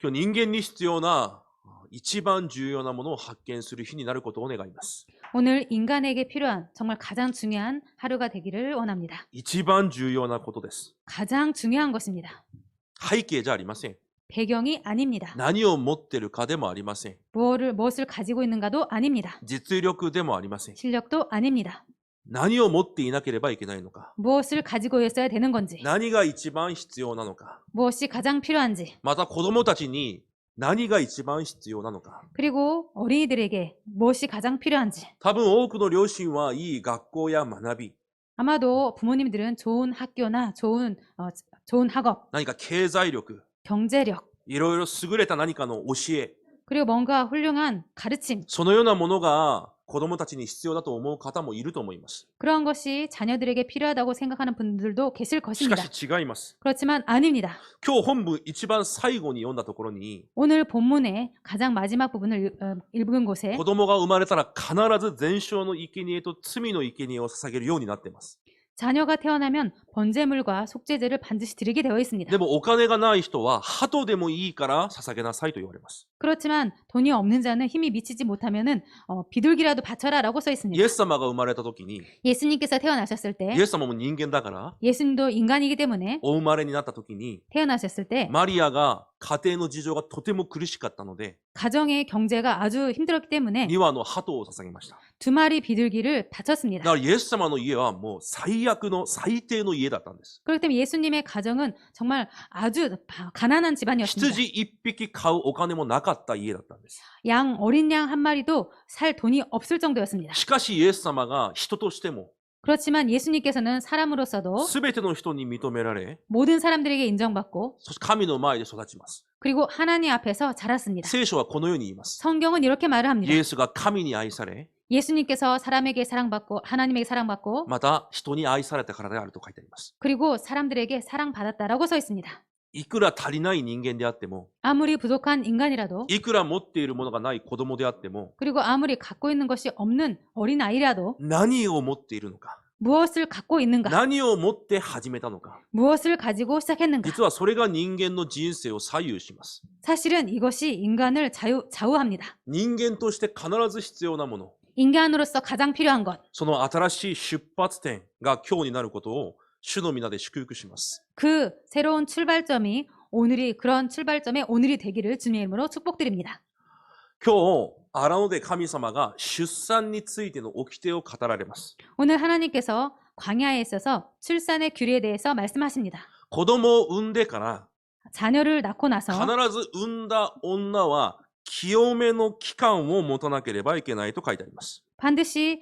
今日人間に必要な一番重要なものを発見する日になることを願います。 오늘 인간에게 필요한 정말 가장 중요한 하루가 되기를 원합니다. 一番重要なことです。 가장 중요한 것입니다. 背景じゃありません。 배경이 아닙니다. 何を持ってるかでもありません。 무엇을 가지고 있는가도 아닙니다. 実力でもありません。 실력도 아닙니다. 何を持っていなければいけないのか。 무엇을 가지고 있어야 되는 건지, 何が一番必要なのか。 무엇이 가장 필요한지, また子供たちに何が一番必要なのか。 그리고 어린이들에게 무엇이 가장 필요한지. 多分多くの両親はいい学校や学び、 아마도 부모님들은 좋은 학교나 좋은 학업, 何か経済力、 경제력, いろいろ優れた何かの教え、 그리고 뭔가 훌륭한 가르침, そのようなものが子供たちに必要だと思う方もいると思います。 그런 것이 자녀들에게 필요하다고 생각하는 분들도 계실 しか 것입니다. し違います。 그렇지만 아닙니다. 今日本文一番最後に読んだところに、 오늘 본문의 가장 마지막 부분을 읽은 곳에 子供が生まれたら必ず全焼の生贄と罪の生贄を捧げるようになっています。 자녀가 태어나면 번제물과 속죄제를 반드시 드리게 되어 있습니다. でもお金がない人は鳩でもいいから捧げなさいと言われます。 그렇지만 돈이 없는 자는 힘이 미치지 못하면은 비둘기라도 바쳐라라고 써 イ 있습니다. エス様が生まれた時に、 예수님께서 태어나셨을 때 イエス様も人間だから、 예수님도 인간이기 때문에 お生まれになった時に、 태어나셨을 때 マリアが家庭の事情がとても苦しかったので、 가정의 경제가 아주 힘들었기 때문에 2羽の鳩を捧げました。 두 마리 비둘기를 だ 바쳤습니다. からイエス様の家はもう最悪の最低の家だったんです。 그렇기 때문에 예수님의 가정은 정말 아주 가난한 집안이었습니다. 羊一匹買うお金もなかった家だったんです。 어린 양 한 마리도 살 돈이 없을 정도였습니다. しかしイエス様が人としても 그렇지만 예수님께서는 사람으로서도 全ての人に認められ、 모든 사람들에게 인정받고 そして神の前で育ちます。 그리고 하나님 앞에서 자랐습니다. 聖書はこのように言います。 성경은 이렇게 말을 イ 합니다. エスが神に愛され、 예수님께서 사람에게 사랑받고 하나님에게 사랑받고 また人に愛されたからであると書いてあります。 그리고 사람들에게 사랑받았다라고 써 있습니다. いくら足りない人間であっても、 아무리 부족한 인간이라도 いくら持っているものがない子供であっても、 그리고 아무리 갖고 있는 것이 없는 어린아이라도 何を持っているのか、 무엇을 갖고 있는가, 何を持って始めたのか、 무엇을 가지고 시작했는가. 実はそれが人間の人生を左右します。 사실은 이것이 인간을 좌우합니다. 人間として必ず必要なもの、 인간으로서 가장 필요한 것, その新しい出発点が今日になることを主の皆で祝福します。 그 새로운 출발점이 그런 출발점에 오늘이 되기를 주님의 이름으로 축복드립니다. 今日、荒野で神様が出産についての掟を語られます。 오늘 하나님께서 광야에 있어서 출산의 규례에 대해서 말씀하십니다. 子供を産んでから、 자녀를 낳고 나서 必ず産んだ女は清めの期間を持たなければいけないと書いてあります。 반드시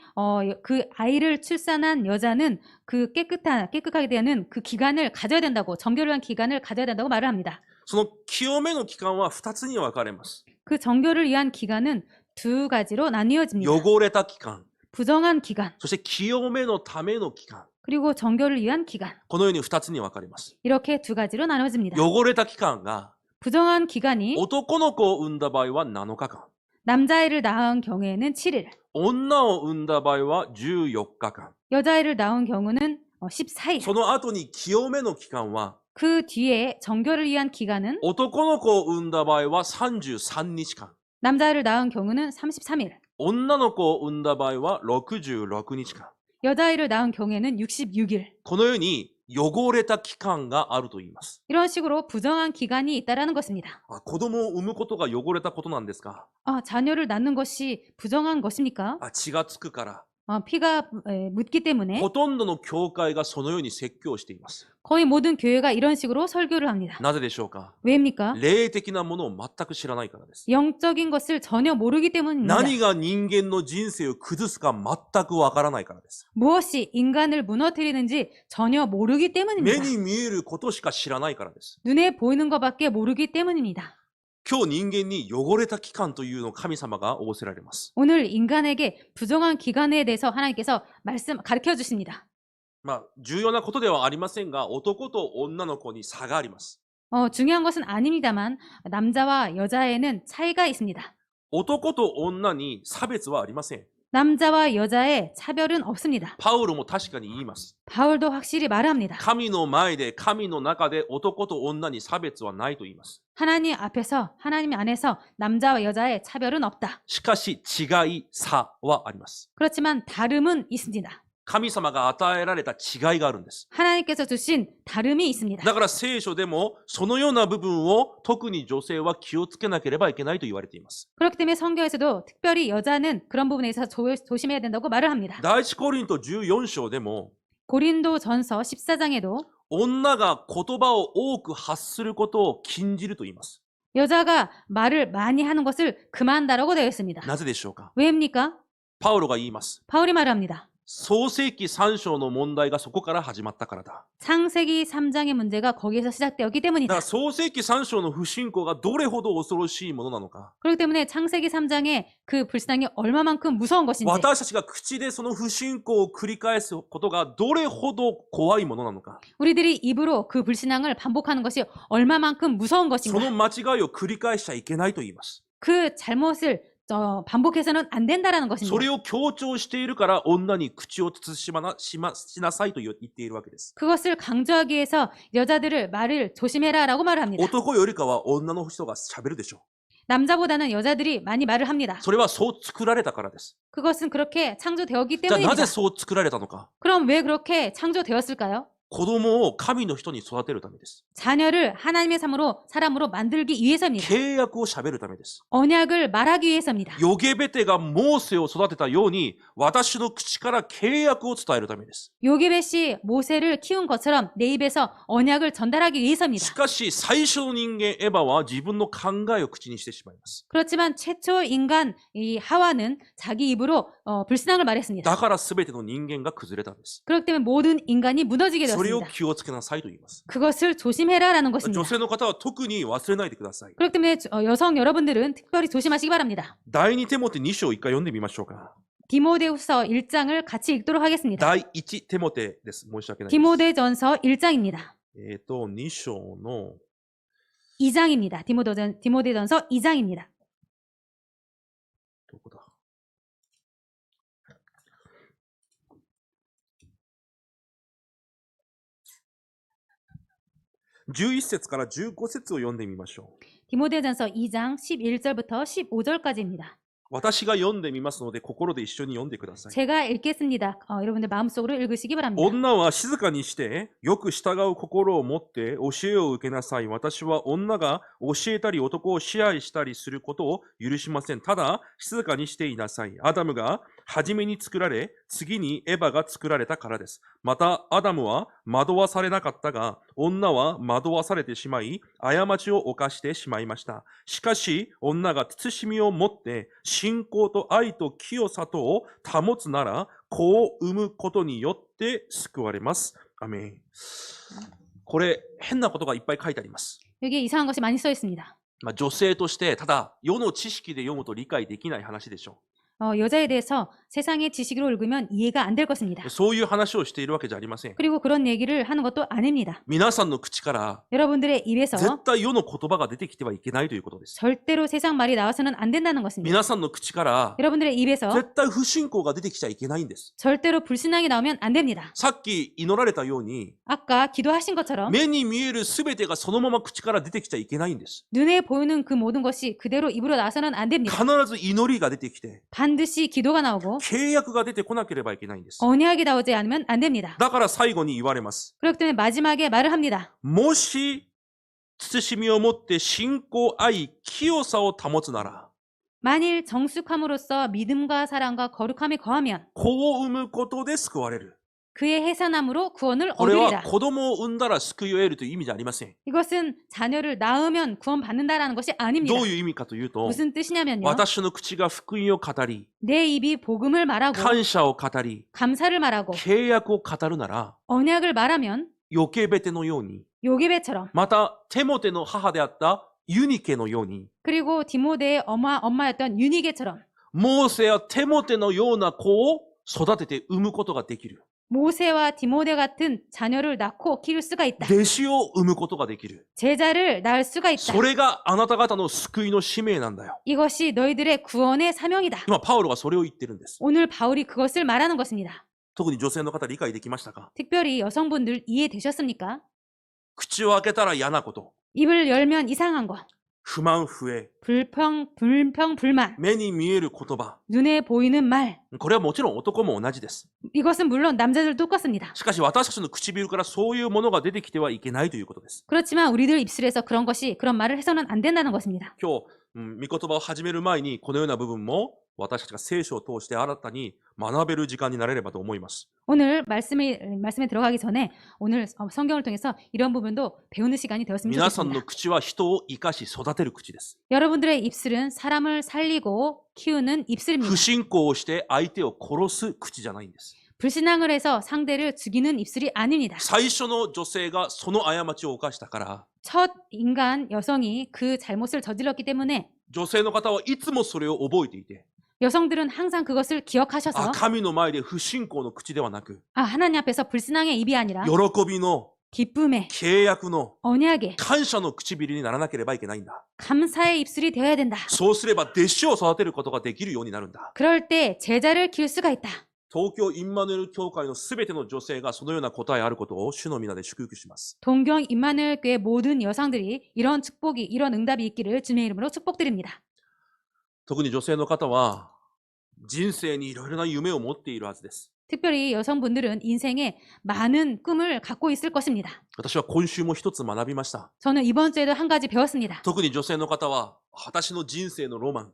그 아이를 출산한 여자는 그 깨끗하게 되는 그 기간을 가져야 된다고, 정결을 한 기간을 가져야 된다고 말을 합니다. その清めの期間は2つに分かれます。 그 정결을 위한 기간은 두 가지로 나뉘어집니다. 汚れた期間、 부정한 기간, そして清めのための期間。 그리고 정결을 위한 기간. このように2つに分かれます。 이렇게 두 가지로 나눠집니다. 汚れた期間が 부정한 기간이 男の子を産んだ場合は7日間。 남자아이를 낳은 경우에는 7일, 女を産んだ場合は14日間。 여자아이를 낳은 경우는 14일. その後に清めの期間は 그 뒤에 정결을 위한 기간은 男の子を産んだ場合は33日間。 남자아이를 낳은 경우는 33일, 女の子を産んだ場合は66日間。 여자아이를 낳은 경우에는 66일. このように汚れた期間があると言います。 이런 식으로 부정한 기간이 있다라는 것입니다. 子供を産むことが汚れたことなんですか？ 자녀를 낳는 것이 부정한 것입니까? 血がつくから。 피가 묻기 때문에 ほとんどの教会がそのように説教しています。 거의 모든 교회가 이런 식으로 설교를 합니다. なぜでしょうか？ 왜입니까? 霊的なものを全く知らないからです。 영적인 것을 전혀 모르기 때문입니다. 何が人間の人生を崩すか全くわからないからです。 무엇이 인간을 무너뜨리는지 전혀 모르기 目 때문입니다. に見えることしか知らないからです。 눈에 보이는 것밖에 모르기 때문입니다. 今日人間に汚れた期間というのを神様が仰せられます。 오늘 인간에게 부정한 기간에 대해서 하나님께서 가르쳐 주십니다. 重要なことではありませんが、男と女の子に差があります。 중요한 것은 아닙니다만 남자와 여자에는 차이가 있습니다. 男と女に差別はありません。 남자와 여자의 차별은 없습니다. パウロも確かに言います。 바울도 확실히 말합니다. 神の前で、神の中で男と女に差別はないと言います。 하나님 앞에서, 하나님 안에서 남자와 여자의 차별은 없다. しかし、違い、差はあります。 그렇지만 다름은 있습니다. 神様が与えられた違いがあるんです。 하나님께서 주신 다름이 있습니다. だから聖書でも、そのような部分を特に女性は気をつけなければいけないと言われています。 그렇기 때문에 성경에서도 특별히 여자는 그런 부분에 있어서 조심해야 된다고 말을 합니다. 第一コリント14章でも、 고린도 전서 14장에도 女が言葉を多く発することを禁じると言います。 여자가 말을 많이 하는 것을 금한다라고 되어 있습니다. なぜでしょうか。 왜입니까? パウロが言います。 바울이 말합니다. 創世記3章の問題がそこから始まったからだ。 창세기 3장의 문제가 거기에서 시작되었기 だか 때문이다. ら創世記3章の不信仰がどれほど恐ろしいものなのか。 그렇기 때문에 창세기 3장의 그 불신앙이 얼마만큼 무서운 것인지 私たちが口でその不信仰を繰り返すことがどれほど怖いものなのか。 우리들이 입으로 그 불신앙을 반복하는 것이 얼마만큼 무서운 その 것인가. 間違いを繰り返しちゃいけないと言います。 그 잘못을 반복해서는 안 된다라는 そ 것입니다. れを強調しているから女に口を慎まなしなさいと言っているわけです。 그것을 강조하기 위해서 여자들을 말을 조심해라라고 말을 합니다. 男よりかは女の人が喋るでしょ 남자보다는 여자들이 많이 말을 합니다. う。それはそう作られたからです。 그것은 그렇게 창조되었기 じゃあな 때문입니다. ぜそう作られたのか。 그럼 왜 그렇게 창조되었을까요? 子供を神の人に育てるためです。 자녀를 하나님의 사람으로 만들기 위해서입니다. 契約を喋るためです。 언약을 말하기 위해서입니다. ヨゲベテがモーセを育てたように、私の口から契約を伝えるためです。 요게벳이 모세를 키운 것처럼 내 입에서 언약을 전달하기 し 위해서입니다. かし、最初の人間エヴァは自分の考えを口にしてしまいます。 그렇지만 최초 인간 이 하와는 자기 입으로 불신앙을 말했습니다. だから全ての人間が崩れたんです。 그렇기 때문에 모든 인간이 무너지게 それを 되었습니다. 気をつけなさいと言います。 그것을 조심해라라는 女 것입니다. 性の方は特に忘れないでください。 그렇기 때문에 여성 여러분들은 특별히 조심하시기 바랍니다. 第2テモテ2章一回読んでみましょうか。 디모데후서 1장을 같이 읽도록 하겠습니다. 第1テモテです。申し訳ないです。 디모데전서 1장입니다. 2章の 2장입니다. 디모데전서 2장입니다. どこだ11節から15節を読んでみましょう。 디모데전서 2장 11절부터 15절까지입니다. 私が読んでみますので、心で一緒に読んでください。 제가 읽겠습니다. 여러분들 마음속으로 읽으시기 바랍니다. 女は静かにして、よく従う心を持って教えを受けなさい。私は女が教えたり男を支配したりすることを許しません。ただ、静かにしていなさい。アダムが初めに作られ、次にエヴァが作られたからです。また、アダムは惑わされなかったが、女は惑わされてしまい、過ちを犯してしまいました。しかし、女が慎みを持って、信仰と愛と清さとを保つなら、子を産むことによって救われます。アメン。これ、変なことがいっぱい書いてあります。 여기에 이상한 것이 많이 써 있습니다. 女性として、ただ、世の知識で読むと理解できない話でしょ 여자에 대해서 세상의 지식으로 읽으면 이해가 안 될 것입니다. う。そういう話をしているわけじゃありません。 그리고 그런 얘기를 하는 것도 아닙니다. 皆さんの口から、 여러분들의 입에서 絶対世の言葉が出てきてはいけないということです。 절대로 세상 말이 나와서는 안 된다는 것입니다. 皆さんの口から、 여러분들의 입에서 絶対不信仰が出てきちゃいけないんです。 절대로 불신앙이 나오면 안 됩니다. さっき祈られたように、 아까 기도하신 것처럼 目に見えるすべてがそのまま口から出てきちゃいけないんです。 눈에 보이는 그 모든 것이 그대로 입으로 나와서는 안 됩니다. 必ず祈りが出てきて、 반드시 기도가 나오고 契約が出てこなければいけないんです。 언약이 나오지 않으면 안 됩니다. だから最後に言われます。 그렇기 때문에 마지막에 말을 합니다. もし、慎みを持って信仰愛、清さを保つなら、 만일 정숙함으로써 믿음과 사랑과 거룩함이 거하면 子を産むことで救われる。 그의 해산함으로 구원을 これは 얻으리라. 子供を産んだら救いを得るという意味じゃありません。 이것은 자녀를 낳으면 구원받는다라는 것이 아닙니다. どういう意味かというと、 무슨 뜻이냐면요. 私の口が福音を語り、 내 입이 복음을 말하고 感謝を語り、 감사를 말하고 契約を語るなら、 언약을 말하면 ヨケベテのように、 요게벳처럼 またテモテの母であったユニケのように、 그리고 디모데의 엄마였던 유니게처럼 モーセやテモテのような子を育てて産むことができる。 모세와 디모데 같은 자녀를 낳고 키울 수가 있다. 弟子を生むことができる。 제자를 낳을 수가 있다. それがあなた方の救いの使命なんだよ。 이것이 너희들의 구원의 사명이다. 今、パウロがそれを言ってるんです。 오늘 바울이 그것을 말하는 것입니다. 特に女性の方理解できましたか？ 특별히 여성분들 이해되셨습니까? 口を開けたら嫌なこと、 입을 열면 이상한 거, 不満不平、 불만, 目に見える言葉。 눈에 보이는 말. これはもちろん男も同じです。 이것은 물론 남자들도 똑같습니다. しかし私たちの唇からそういうものが出てきてはいけないということです。 그렇지만 우리들 입술에서 그런 말을 해서는 안 된다는 것입니다. 今日、御言葉を始める前にこのような部分も私たちが聖書を通して新たに学べる時間になれればと思います。 오늘 말씀에 들어가기 전에 오늘 성경을 통해서 이런 부분도 배우는 시간이 되었으면 皆さんの 좋겠습니다. 口は人を生かし育てる口です。 여러분들의 입술은 사람을 살리고 키우는 입술입니다. 不信仰をして相手を殺す口じゃないんです。 불신앙을 해서 상대를 죽이는 입술이 아닙니다. 最初の女性がその過ちを犯したから、 첫 인간 여성이 그 잘못을 저질렀기 때문에 女性の方はいつもそれを覚えていて、 여성들은 항상 그것을 기억하셔서 神の前で不信仰の口ではなく、 하나님 앞에서 불신앙의 입이 아니라 喜びの 기쁨의 契約の 언약의 感謝の唇にならなければいけないんだ。 감사의 입술이 되어야 된다. そうすれば弟子を育てることができるようになるんだ。 그럴 때 제자를 키울 수가 있다. 東京インマヌエル教会のすべての女性がそのような答えあることを主の皆で祝福します。 동경 임마누엘 교회 모든 여성들이 이런 축복이 이런 응답이 있기를 주님의 이름으로 축복드립니다. 特に女性の方は人生にいろいろな夢を持っているはずです。 특별히 여성분들은 인생에 많은 꿈을 갖고 있을 것입니다. 私は今週も一つ学びました。 저는 이번 주에도 한 가지 배웠습니다. 特に女性の方は私の人生のロマン、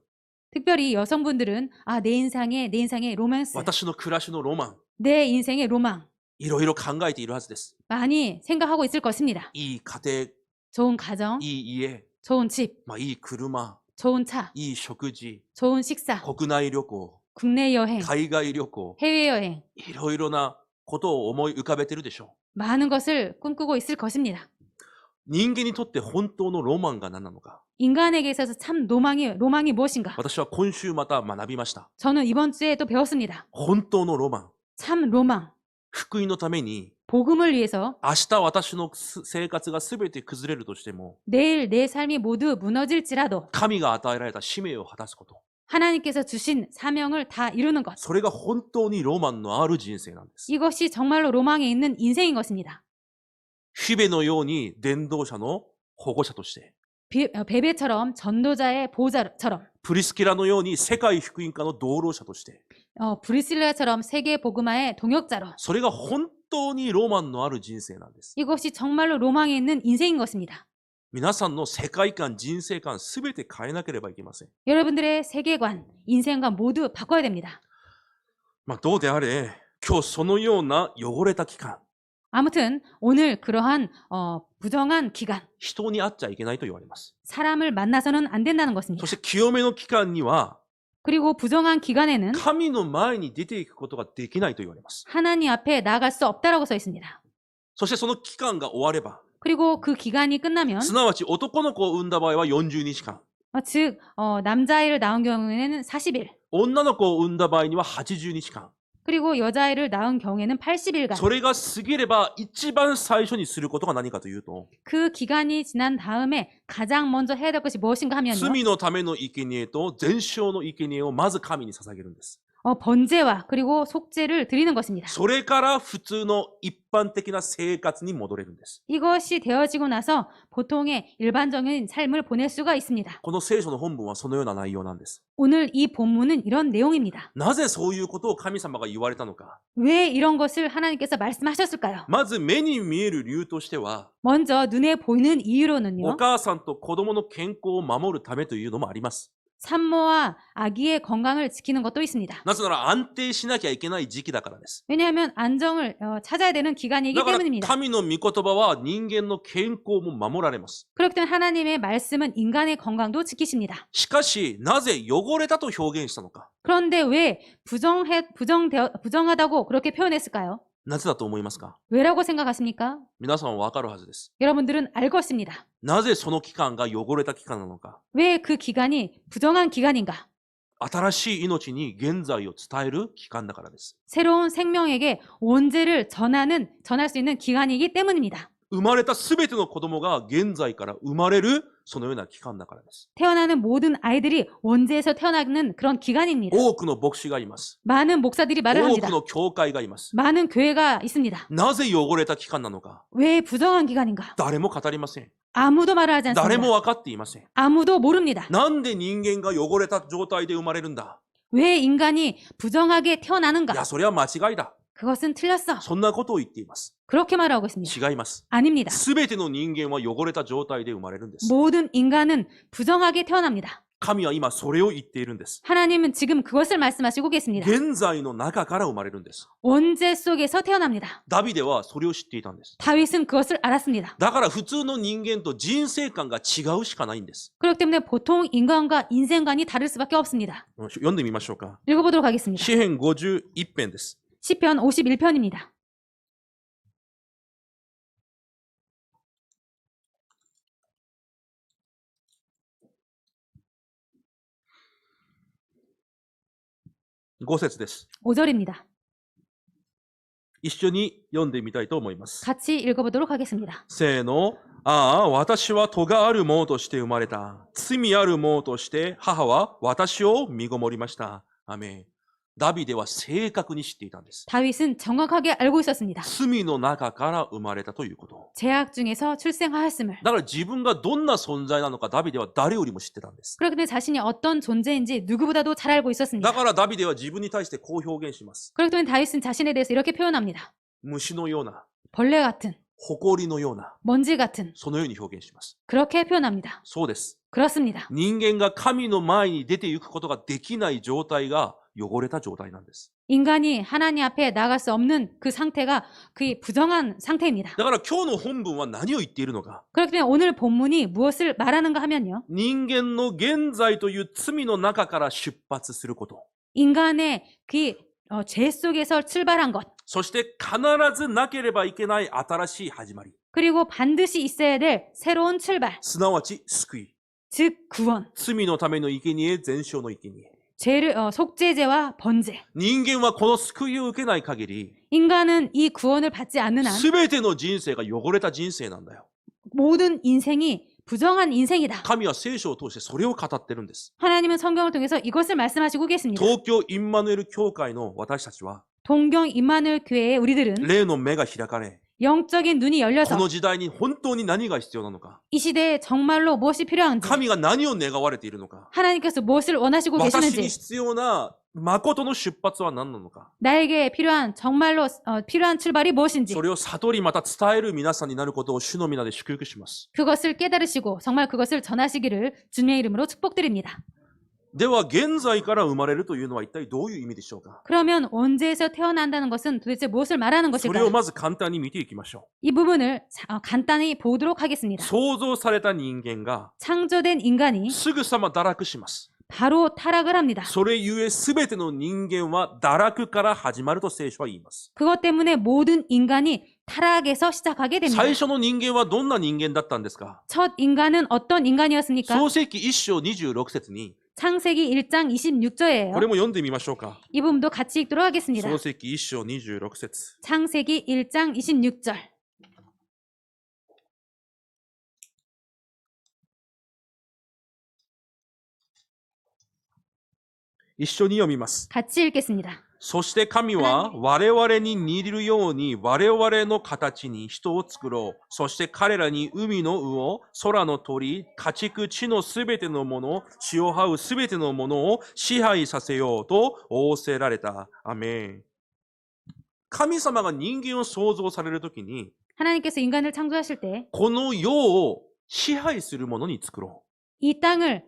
특별히 여성분들은 내 인생의 로맨스, 私の暮らしのロマン、 내 인생의 로망 いろいろ考えているはずです。 많이 생각하고 있을 것입니다. いい家庭、 좋은 가정, いい家、 좋은 집, いい車、 좋은 차, いい食事、 좋은 식사, 国内旅行、 국내 여행, 海外旅行、 해외여행 いろいろなことを思い浮かべてるでしょ 많은 것을 꿈꾸고 있을 것입니다. う。人間にとって本当のロマンが何なのか。 인간에게 있어서 참 로망이 무엇인가? 私は今週また学びました。 저는 이번 주에 또 배웠습니다. 本当のロマン。 참 로망. 福音のために、 복음을 위해서 明日私の生活が全て崩れるとしても、 내일 내 삶이 모두 무너질지라도 神が与えられた使命を果たすこと。 하나님께서 주신 사명을 다 이루는 것. それが本当にロマンのある人生なんです。 이것이 정말로 로망에 있는 인생인 것입니다. 日々のように伝道者の保護者として、 베베처럼 전도자의 보호자처럼 プリスキラのように世界福音家の道路者として、 브리실라처럼 세계 복음화의 동역자로 それが本当にロマンのある人生なんです。 이것이 정말로 로망에 있는 인생인 것입니다. 皆さんの世界観、人生観、すべて変えなければいけません。 여러분들의 세계관, 인생관 모두 바꿔야 됩니다. どうであれ、今日そのような汚れた期間、 아무튼 오늘 그러한 부정한 기간, 人に会っちゃいけないと言われます。 사람을 만나서는 안 된다는 そ 것입니다. して清めの期間には、 그리고 부정한 기간에는 神の前に出ていくことができないと言われます。 하나님 앞에 나아갈 수 없다라고 써 있습니다. そしてその期間が終われば、 그리고 그 기간이 끝나면 すなわち男の子を産んだ場合は40日間、 즉 남자아이를 낳은 경우에는 40일, 女の子を産んだ場合には80日間。 그리고 여자아이를 낳은 경우에는 80일간. それが過ぎれば一番最初にすることが何かというと、 그 기간이 지난 다음에 가장 먼저 해야 될 것이 무엇인가 하면요. 罪のための生贄と全焼の生贄をまず神に捧げるんです。 번제와 그리고 속죄를 드리는 것입니다. それから普通の一般的な生活に戻れるんです。 이것이 되어지고 나서 보통의 일반적인 삶을 보낼 수가 있습니다. この聖書の本文はそのような内容なんです。 오늘 이 본문은 이런 내용입니다. なぜそういうことを神様が言われたのか。 왜 이런 것을 하나님께서 말씀하셨을까요? まず目に見える理由としては、 먼저 눈에 보이는 お 이유로는요. 母さんと子供の健康を守るためというのもあります。 산모와 아기의 건강을 지키는 것도 있습니다. なぜなら安定しなきゃいけない時期だからです。 왜냐하면 안정을 찾아야 되는 기간이기 だから 때문입니다. 神の御言葉は人間の健康も守られます。 그렇기 때문에 하나님의 말씀은 인간의 건강도 지키십니다. しかし、なぜ汚れたと表現したのか。 그런데 왜 부정하다고 그렇게 표현했을까요? なぜだと思いますか？ 왜라고 생각하십니까? 皆さんはわかるはずです。 여러분들은 알 것입니다. なぜその期間が汚れた期間なのか。 왜 그 기간이 부정한 기간인가? 新しい命に現在を伝える期間だからです。 새로운 생명에게 원죄를 전할 수 있는 기간이기 때문입니다. 生まれたすべての子供が現在から生まれるそのような期間だからです。 태어나는 모든 아이들이 원죄에서 태어나는 그런 기간입니다. 多くの牧師がいます。 많은 목사들이 말을 多 합니다. くの教会がいます。 많은 교회가 있습니다. なぜ汚れた期間なのか、 왜 부정한 기간인가? 誰も語りません。 아무도 말을 하지 誰 않습니다. も分かっていません。 아무도 모릅니다. なんで人間が汚れた状態で生まれるんだ。 왜 인간이 부정하게 いや、 태어나는가? それは間違いだ。 그것은 틀렸어. そんなことを言っています。 그렇게 말하고 있습니다. 違います。 아닙니다. すべての人間は汚れた状態で生まれるんです。 모든 인간은 부정하게 태어납니다. 神は今それを言っているんです。 하나님은 지금 그것을 말씀하시고 계십니다. 現在の中から生まれるんです。 원죄 속에서 태어납니다. ダビデはそれを知っていたんです。 다윗은 그것을 알았습니다. だから普通の人間と人生観が違うしかないんです。 그렇기 때문에 보통 인간과 인생관이 다를 수밖에 없습니다. 読んでみましょうか。 읽어보도록 하겠습니다. 詩編51編です。 시편 51편입니다. 5節です。 5절입니다. 一緒に読んでみたいと思います。 같이 읽어보도록 하겠습니다. せーの。ああ、私は咎ある者として生まれた。罪ある者として母は私を身ごもりました。アメン。ダビデは正確に知っていたんです。 다윗은 정확하게 알고 있었습니다. 罪の中から生まれたということ。 죄악 중에서 출생하였음을. だから自分がどんな存在なのかダビデは誰よりも知ってたんです。 그렇기 때문에 자신이 어떤 존재인지 누구보다도 잘 알고 だ 있었습니다. からダビデは自分に対してこう表現します。 그렇기 때문에 다윗은 자신에 대해서 이렇게 표현합니다. 虫のような、 벌레 같은, 埃のような、 먼지 같은, そのように表現します。 그렇게 표현합니다. そうです。 그렇습니다. 人間が神の前に出ていくことができない状態が汚れた状態なんです。 인간이 하나님 앞에 나갈 수 없는 그 상태가 그 부정한 상태입니다. だから今日の本文は何を言っているのか。 그렇기 때문에 오늘 본문이 무엇을 말하는가 하면요. 人間の現在という罪の中から出発すること。 인간의 그 죄 속에서 출발한 것. そして必ずなければいけない新しい始まり。 그리고 반드시 있어야 될 새로운 출발. すなわち救い。 즉 구원. 罪のための生贄、全焼の生贄。 죄를 속죄죄와 번제. 人間はこの救いを受けない限り、 인간은 이 구원을 받지 않는 한 すべての人生が汚れた人生なんだよ。 모든 인생이 부정한 인생이다. 神は聖書を通してそれを語ってるんです。 하나님은 성경을 통해서 이것을 말씀하시고 계십니다. 東京インマヌエル教会の私たちは、 동경 임마누엘 교회의 우리들은 霊の目が開かれ、 영적인 눈이 こ 열려서 の時代に本当に何が必要なのか、 이 시대에 정말로 무엇이 필요한지 神が何を願われているのか、 하나님께서 무엇을 원하시고 私に 계시는지 必要な誠の出発は何なのか、 나에게 필요한 정말로 필요한 출발이 무엇인지 それを悟りまた伝える皆さんになることを主の皆で祝福します。 그것을 깨달으시고 정말 그것을 전하시기를 주님의 이름으로 축복드립니다. では現在から生まれるというのは一体どういう意味でしょうか。 그러면 원죄에서 태어난다는 것은 도대체 무엇을 말하는 それを 것일까요? まず簡単に見ていきましょ 이 부분을 간단히 보도록 う。 하겠습니다. 創造された人間が 창조된 인간이 すぐさま堕落します。 바로 타락을 합니다. それゆえすべての人間は堕落から始まると聖書は言います。 그것 때문에 모든 인간이 타락에서 시작하게 됩니다. 最初の人間はどんな人間だったんですか。 첫 인간은 어떤 인간이었습니까? 創世記1章26節に 창세기 1장 26절이에요. これも読んでみましょうか。 이 부분도 같이 읽도록 하겠습니다. 創世記1章26節。 창세기 1장 26절. 一緒に読みます。 같이 읽겠습니다. そして神は我々に似るように我々の形に人を作ろう。そして彼らに海の魚、空の鳥、家畜、地のすべてのもの、地を這うすべてのものを支配させようと仰せられた。アメン。神様が人間を創造されるときに、 하나님께서 인간을 창조하실 때 この世を支配するものに作ろ 이 땅을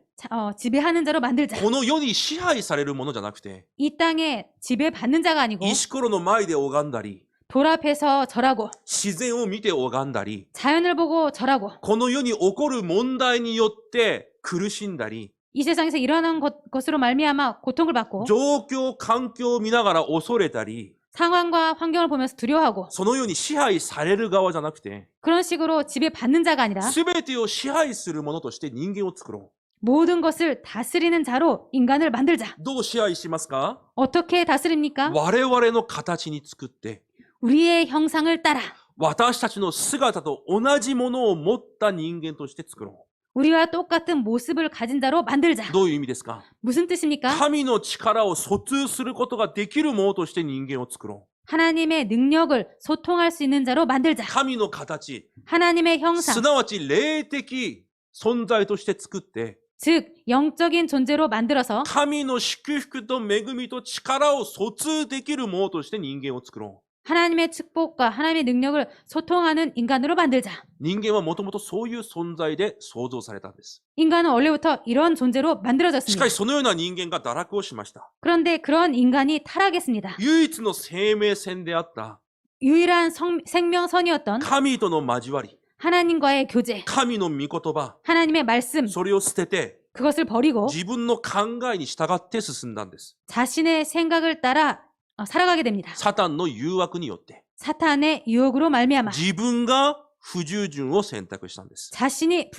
지배하는 자로 만들자. う。この世に支配されるものじゃなくて、 이 땅에 지배받는 자가 아니고 石ころの前で拝んだり、 돌 앞에서 절하고 自然を見て拝んだり、 자연을 보고 절하고 この世に起こる問題によって苦しんだり、 이 세상에서 일어난 것으로 말미암아 고통을 받고 状況、環境を見ながら恐れたり、 상황과 환경을 보면서 두려워하고 そのように支配される側じゃなくて、 그런 식으로 지배받는 자가 아니라 すべてを支配するものとして人間を作ろう。 모든 것을 다스리는 자로 인간을 만들자. どう支配しますか？ 어떻게 다스립니까? 我々の形に作って、 우리의 형상을 따라 私たちの姿と同じものを持った人間として作ろ 우리와 똑같은 모습을 가진 자로 만들자. う。どういう意味ですか？ 무슨 뜻입니까? 神の力を疎通することができるものとして人間を作ろ 하나님의 능력을 소통할 수 있는 자로 う。 만들자. 神の形、 하나님의 す 형상, なわち霊的存在として作って、 즉 영적인 존재로 만들어서 神の祝福と恵みと力を疎通できるものとして人間を作ろ 하나님의 축복과 하나님의 능력을 소통하는 인간으로 만들자. う。人間はもともとそういう存在で創造されたんです。 인간은 원래부터 이런 존재로 しか 만들어졌습니다. しそのような人間が堕落をしました。 그런데 그런 인간이 타락했습니다. 唯一の生命線であった 유일한 생명선이었던 神との交わり、 하나님과의 교제, 神の御言葉、 하나님의 말씀, それを捨てて 그것을 버리고 自分の考えに従って進んだんです。 자신의 생각을 따라 살아가게 됩니다. サタンの誘惑によって 사탄의 유혹으로 말미암아 自分が不従順を選択したんです。 자신이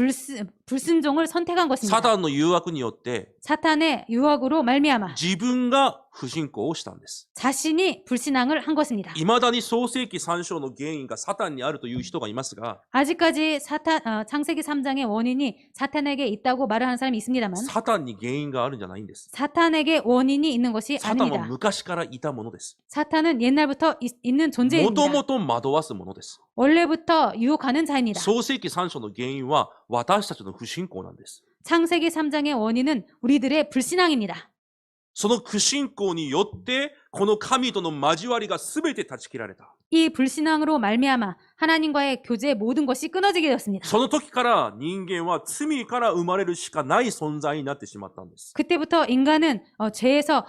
불순종을 선택한 サ 것입니다. タンの誘惑によって 사탄의 유혹으로 말미암아 自分が不信仰をしたんです。 자신이 불신앙을 한 것입니다. 未だに創世記3章の原因がサタンにあるという人がいますが、 아직까지 창세기 3장의 원인이 사탄에게 있다고 말을 하는 사람이 있습니다만 サタンに原因があるんじゃないんです。 사탄에게 원인이 있는 것이 サタンは 아닙니다. 昔からいたものです。 사탄은 옛날부터 있는 も 존재입니다. ともと惑わすものです。 원래부터 유혹하는 자입니다. 創世記3章の原因は私たちの不信仰なんです。 창세기 3장의 원인은 우리들의 불신앙입니다. その不信仰によって、この神との交わりが全て断ち切られた。 이 불신앙으로 말미암아 하나님과의 교제의 모든 것이 끊어지게 되었습니다. その時から人間は罪から生まれるしかない存在になってしまったんです。 그때부터 인간은 죄에서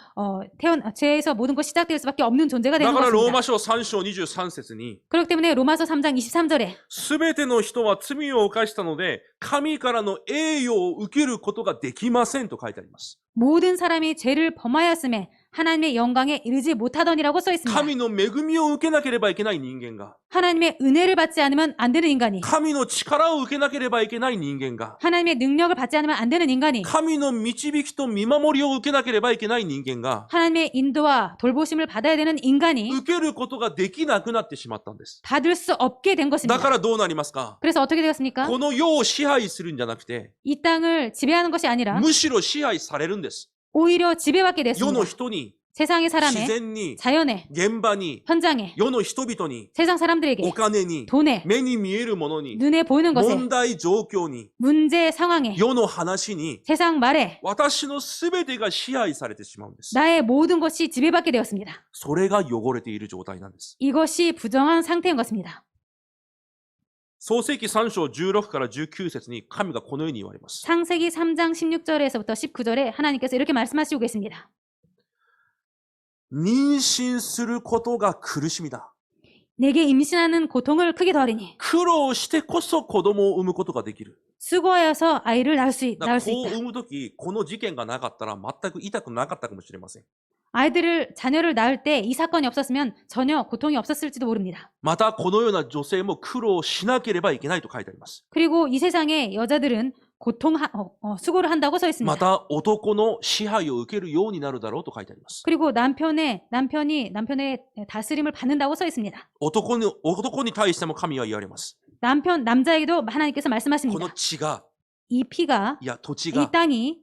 모든 것이 시작될 수밖에 없는 존재가 だ 되는 からロー 것입니다. マ書3章23節に、 그렇기 때문에 로마서 3장 23절에 すべての人は罪を犯したので、神からの栄誉を受けることができませんと書いてあります。 모든 사람이 죄를 범하였음에 하나님의 영광에 이르지 못하더니라고 써 있습니다. 神の恵みを受けなければいけない人間が、 하나님의 은혜를 받지 않으면 안 되는 인간이, 神の力を受けなければいけない人間が、 하나님의 능력을 받지 않으면 안 되는 인간이, 神の導きと見守りを受けなければいけない人間が、 하나님의 인도와 돌보심을 받아야 되는 인간이 受けることができなくなってしまったんです。 받을 수 없게 된 だ 것입니다. からどうなりますか？ 그래서 어떻게 되었습니까? この世を支配するんじゃなくて、 이 땅을 지배하는 것이 아니라 むしろ支配されるんです。 오히려 지배받게 世 됐습니다. の人に、 세상의 自 사람에, 然に、 자연에, 現場に、 현장에, 世の人々に、 세상 사람들에게, お金に、 돈에, 目に見えるものに、 눈에 보이는 것에, 問題状況に、 문제 상황에, 世の話に、 세상 말에 私のすべてが支配されてしまうんです。 나의 모든 것이 지배받게 되었습니다. それが汚れている状態なんです。 이것이 부정한 상태인 것입니다. 創世記3章16から19節に神がこのように言われます。 창세기 3장 16절에서부터 19절에 하나님께서 이렇게 말씀하시고 계십니다. 妊娠することが苦しみだ。 내게 임신하는 고통을 크게 더하리니 苦労してこそ子供を産むことができる。 수고하여서 아이를 낳을 수 だからこう 있다. 産むとき、この事件がなかったら全く痛くなかったかもしれません。 자녀를 낳을 때 이 사건이 없었으면 전혀 고통이 없었을지도 모릅니다. また、このような女性も苦労しなければいけないと書いてあります。 그리고 이 세상의 여자들은 수고를 한다고 써 ま 있습니다. た、男の支配を受けるようになるだろうと書いてあります。 그리고 남편의 다스림을 받는다고 써 있습니다. 男に対しても神は言われます。 남자에게도 하나님께서 この 말씀하십니다. 地が、 이 피가, いや土地 이 が 땅이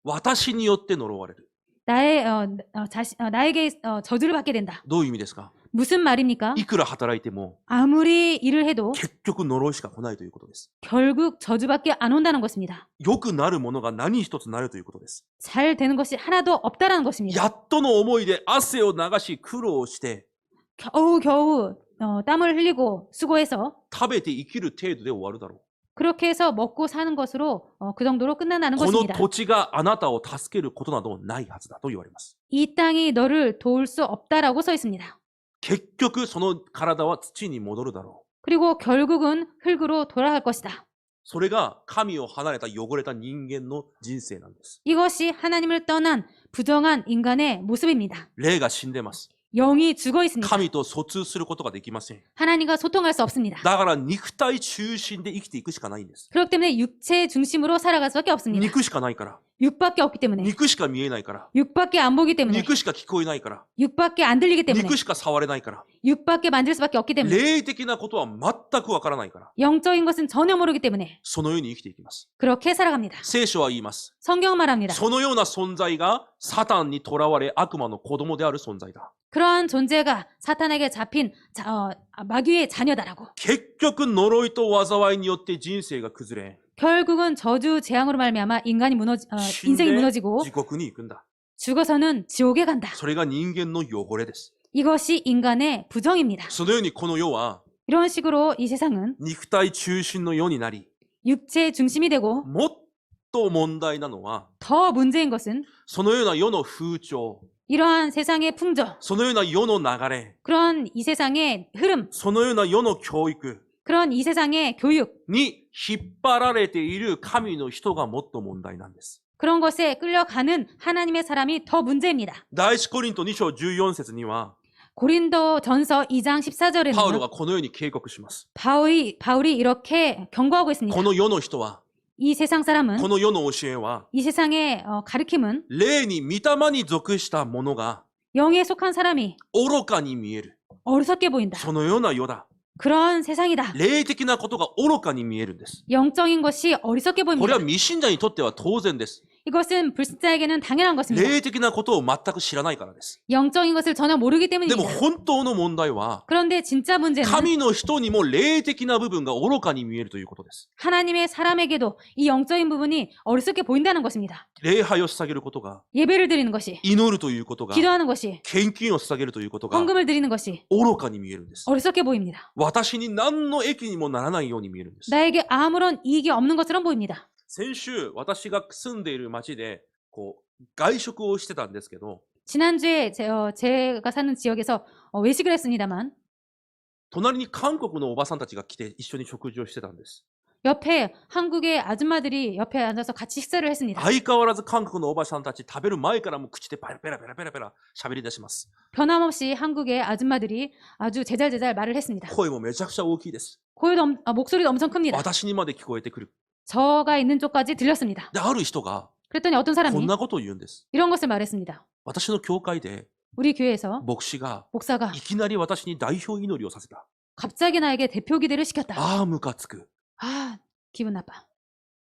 私によって呪われる。 나에게 저주를 받게 된다. どういう意味ですか？ 무슨 말입니까? いくら働いても 아무리 일을 해도 結局呪いしか来ないということです。 결국 저주밖에 안 온다는 것입니다. 良くなるものが何一つなるということです。 잘 되는 것이 하나도 없다라는 것입니다. やっとの思いで汗を流し苦労して 겨우 땀을 흘리고 수고해서 食べて生きる程度で終わるだろ 그렇게 해서 먹고 사는 것으로 그 정도로 끝난다는 う。この 것입니다. 土地があなたを助けることなどないはずだと言われます。 이 땅이 너를 도울 수 없다라고 써 있습니다. 結局その体は土に戻るだろう。 그리고 결국은 흙으로 돌아갈 것이다. それが神を離れた汚れた人間の人生なんです。 이것이 하나님을 떠난 부정한 인간의 모습입니다. 霊が死んでます。 영이 죽어 있습니다. 神と疎通することができません。 하나님과 소통할 수 없습니다. だから肉体中心で生きていくしかないんです。 그렇기 때문에 육체 중심으로 살아갈 수밖에 없습니다. 肉しかないから。 육밖에 없기 때문에, 肉しか見えないから。 육밖에 안 보기 때문에, 肉しか聞こえないから。 육밖에 안 들리기 때문에, 肉しか触れないから。 육밖에 만질 수밖에 없기 때문에, 霊的なことは全くわからないから。 영적인 것은 전혀 모르기 때문에 そのように生きていきます。 그렇게 살아갑니다. 聖書は言います。 성경 말합니다. そのような存在がサタンに囚われ悪魔の子供である存在だ。 그러한 존재가 사탄에게 잡힌 마귀의 자녀다라고. 結局呪いと災いによって人生が崩れ、 결국은 저주 재앙으로 말미암아 인간이 인생이 死んで 무너지고 地獄に行くんだ。 죽어서는 지옥에 간다. それが人間の汚れです。 이것이 인간의 부정입니다. そのようにこの世は 이런 식으로 이 세상은 肉体中心の世になり、 육체 중심이 되고 もっと問題なのは、 더 문제인 것은 そのような世の風潮、 이러한 세상의 풍조, そのような世の流れ、 그런 이 세상의 흐름, そのような世の教育 그런 이 세상의 교육, に引っ張られている神の人がもっと問題なんです。 그런 것에 끌려가는 하나님의 사람이 더 문제입니다. 第一コリント2章14節には、 고린도 전서 2장 14절에는 パウロがこのように警告します。 바울이 이렇게 경고하고 있습니다. この世の人は、 이 세상 사람은, この世の教えは、 이 세상의 가르침은 霊に御霊に属したものが 영에 속한 사람이 愚かに見える。 어리석게 보인다. そのような世だ。 그런 세상이다. 霊的なことが愚かに見えるんです。 영적인 것이 어리석게 これ 보입니다. は未信者にとっては当然です。 이것은 불신자에게는 당연한 것입니다. 霊的なことを全く知らないからです。 영적인 것을 전혀 모르기 でも 때문입니다. 本当の問題は、 그런데 진짜 문제는 神の人にも霊的な部分が愚かに見えるということです。 하나님의 사람에게도 이 영적인 부분이 어리석게 보인다는 것입니다. 礼拝を捧げることが、 예배를 드리는 것이, 祈るということが、 기도하는 것이, 献金を捧げるということが、 헌금을 드리는 것이 愚かに見えるんです。 어리석게 보입니다. 私に何の益にもならないように見えるんです。 나에게 아무런 이익이 없는 것처럼 보입니다. 先週、私が住んでいる町で、外食をしてたんですけど、 지난주에 제가 사는 지역에서 외식을 했습니다만 隣に韓国のおばさんたちが来て一緒に食事をしてたんです。 옆에 한국의 아줌마들이 옆에 앉아서 같이 식사를 했습니다. 相変わらず韓国のおばさんたち食べる前からもう口でペラペラペラペラペラ喋り出します。 변함없이 한국의 아줌마들이 아주 제잘제잘 말을 했습니다. 声もめちゃくちゃ大きいです。 목소리도 엄청 큽니다. 私にまで聞こえてくる。 저가 있는 쪽까지 들렸습니다. で、ある人が 그랬더니 어떤 こ 사람이 んなことを言うんです。 이런 것을 말했습니다. 私の教会で 우리 교회에서 牧師が 목사가 いきなり私に代表祈りをさせた。 갑자기 나에게 대표 기도를 시켰다. ああ、ムカつく。 아, 기분 나빠.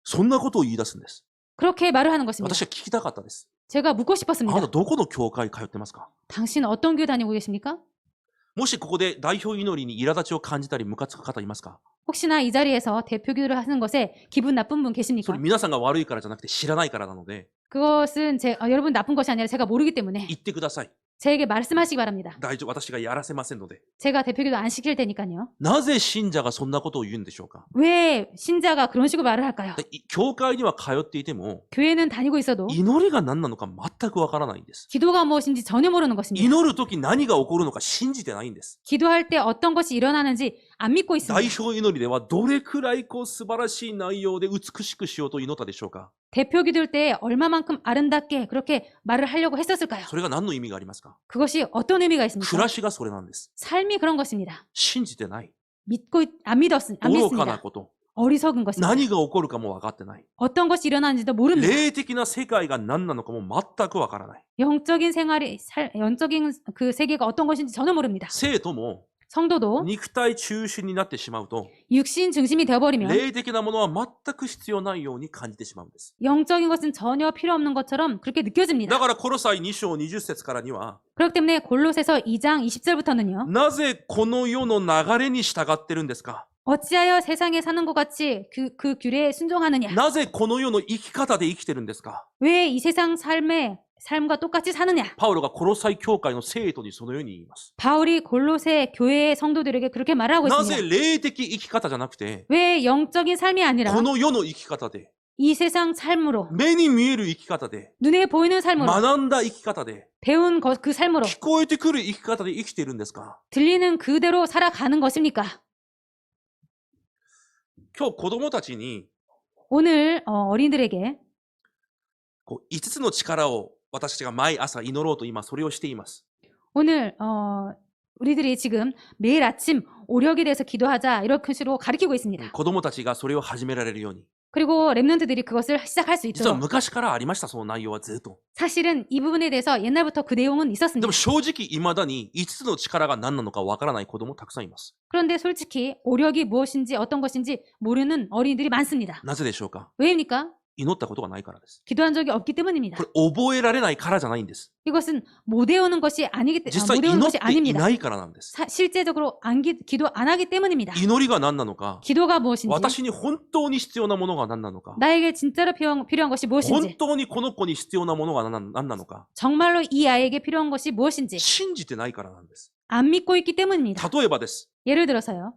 そんなことを言い出すんです。 그렇게 말을 하는 것입니다. 私は聞きたかったです。 제가 묻고 あな 싶었습니다. たどこの教会通ってますか？ 당신 어떤 교회 다니고 계십니까? もしここで代表祈りに苛立ちを感じたりムカつく方いますか？ 혹시나 이 자리에서 대표 기도를 하는 것에 기분 나쁜 분 そ 계십니까? れ皆さんが悪いからじゃなくて知らないからなので 그것은 여러분 나쁜 것이 아니라 제가 모르기 때문에 言ってください。 제게 말씀하시기 바랍니다. 大丈夫、私がやらせませんので。 제가 대표 기도 안 시킬 테니까요. なぜ信者がそんなことを言うんでしょうか？ 왜 신자가 그런 식으로 말을 할까요? 教会には通っていても 교회는 다니고 있어도 祈りが何なのか全くわからないんです。 기도가 무엇인지 전혀 모르는 것입니다. 祈るとき何が起こるのか信じてないんです。 기도할 때 어떤 것이 일어나는지 안 믿고 代 있습니다. 表祈りではどれくらい素晴らしい内容で美しくしようと祈ったでしょうか？ 대표 기도일 때 얼마만큼 아름답게 그렇게 말을 하려고 했었을까요? それが何の意味がありますか？ 그것이 어떤 의미가 暮 있습니까? らしがそれなんです。 삶이 그런 것입니다. 信じてない。 안愚かな 믿습니다. こと。 어리석은 것입니다. 何が起こるかも分かってない。 어떤 것이 일어나는지도 모릅니다. 霊的な世界が何なのかも全く分からない。 영적인 그 세계가 어떤 것인지 전혀 모릅니다. 生徒も 성도도 肉体中心になってしまうと、 육신 중심이 되어버리면 霊的なものは全く必要ないように感じてしまうんです。 영적인 것은 전혀 필요 없는 것처럼 그렇게 느껴집니다. だからコロサイ2章20節からには、 그렇기 때문에 골로새서 2장 20절부터는요. なぜこの世の流れに従ってるんですか？ 어찌하여 세상에 사는 것 같이 그 규례에 순종하느냐? なぜこの世の生き方で生きてるんですか？ 왜 이 세상 삶과 똑같이 사느냐? パウロがコロサイ教会の生徒にそのように言います。 바울이 골로새 교회의 성도들에게 그렇게 말하고 なぜ 있습니다. 霊的生き方じゃなくて、 왜 영적인 삶이 아니라 この世の生き方で、 이 세상 삶으로 目に見える生き方で、 눈에 보이는 삶으로 学んだ生き方で、 배운 그 삶으로 聞こえてくる生き方で生きているんですか？ 들리는 그대로 살아가는 것입니까? 今日子供たちに 오늘 어린이들에게 5つの力を私たちが毎朝祈ろうと今それをしています。 오늘 우리들이 지금 매일 아침 오력에 대해서 기도하자 이렇게 식으로 가르치고 있습니다. 子供たちがそれを始められるように。 그리고 랩런트들이 그것을 시작할 수 実は 있도록 昔からありました、その内容はずっと。 사실은 이 부분에 대해서 옛날부터 그 내용은 で 있었습니다. も正直未だに5つの力が何なのかわからない子供たくさんいます。 그런데 솔직히 오력이 무엇인지 어떤 것인지 모르는 어린이들이 많습니다. なぜでしょうか？ 왜입니까? 祈ったことがないからです。 기도한 적이 없기 때문입니다. これ覚えられないからじゃないんです。 이것은 못 외우는 것이 아니기 実際 못 祈 외우는 っ 것이 てい 아닙니다. ないからなんです。 실제적으로 기도 안 하기 때문입니다. 祈りが何なのか、 기도가 무엇인지 私に本当に必要なものが何なのか、 나에게 진짜로 필요한 것이 本 무엇인지 当にこの子に必要なものが何なのか、 정말로 이 아이에게 필요한 것이 무엇인지 信じてないからなんです。 안 믿고 있기 때문입니다. 例えばです。 예를 들어서요.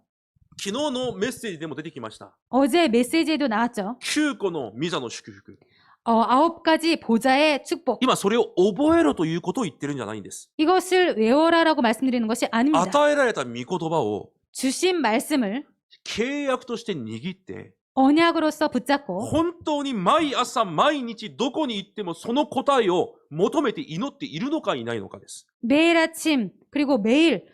昨日のメッセージでも出てきました。 어제 메시지에도 나왔죠. 9個の御座の祝福。 9가지 보좌의 축복. 今それを覚えろということを言ってるんじゃないんです。 이것을 외워라라고 말씀드리는 것이 아닙니다. 与えられた御言葉を 주신 말씀을 契約として握って、 언약으로서 붙잡고 本当に毎朝毎日どこに行ってもその答えを求めて祈っているのかいないのかです。 매일 아침 그리고 매일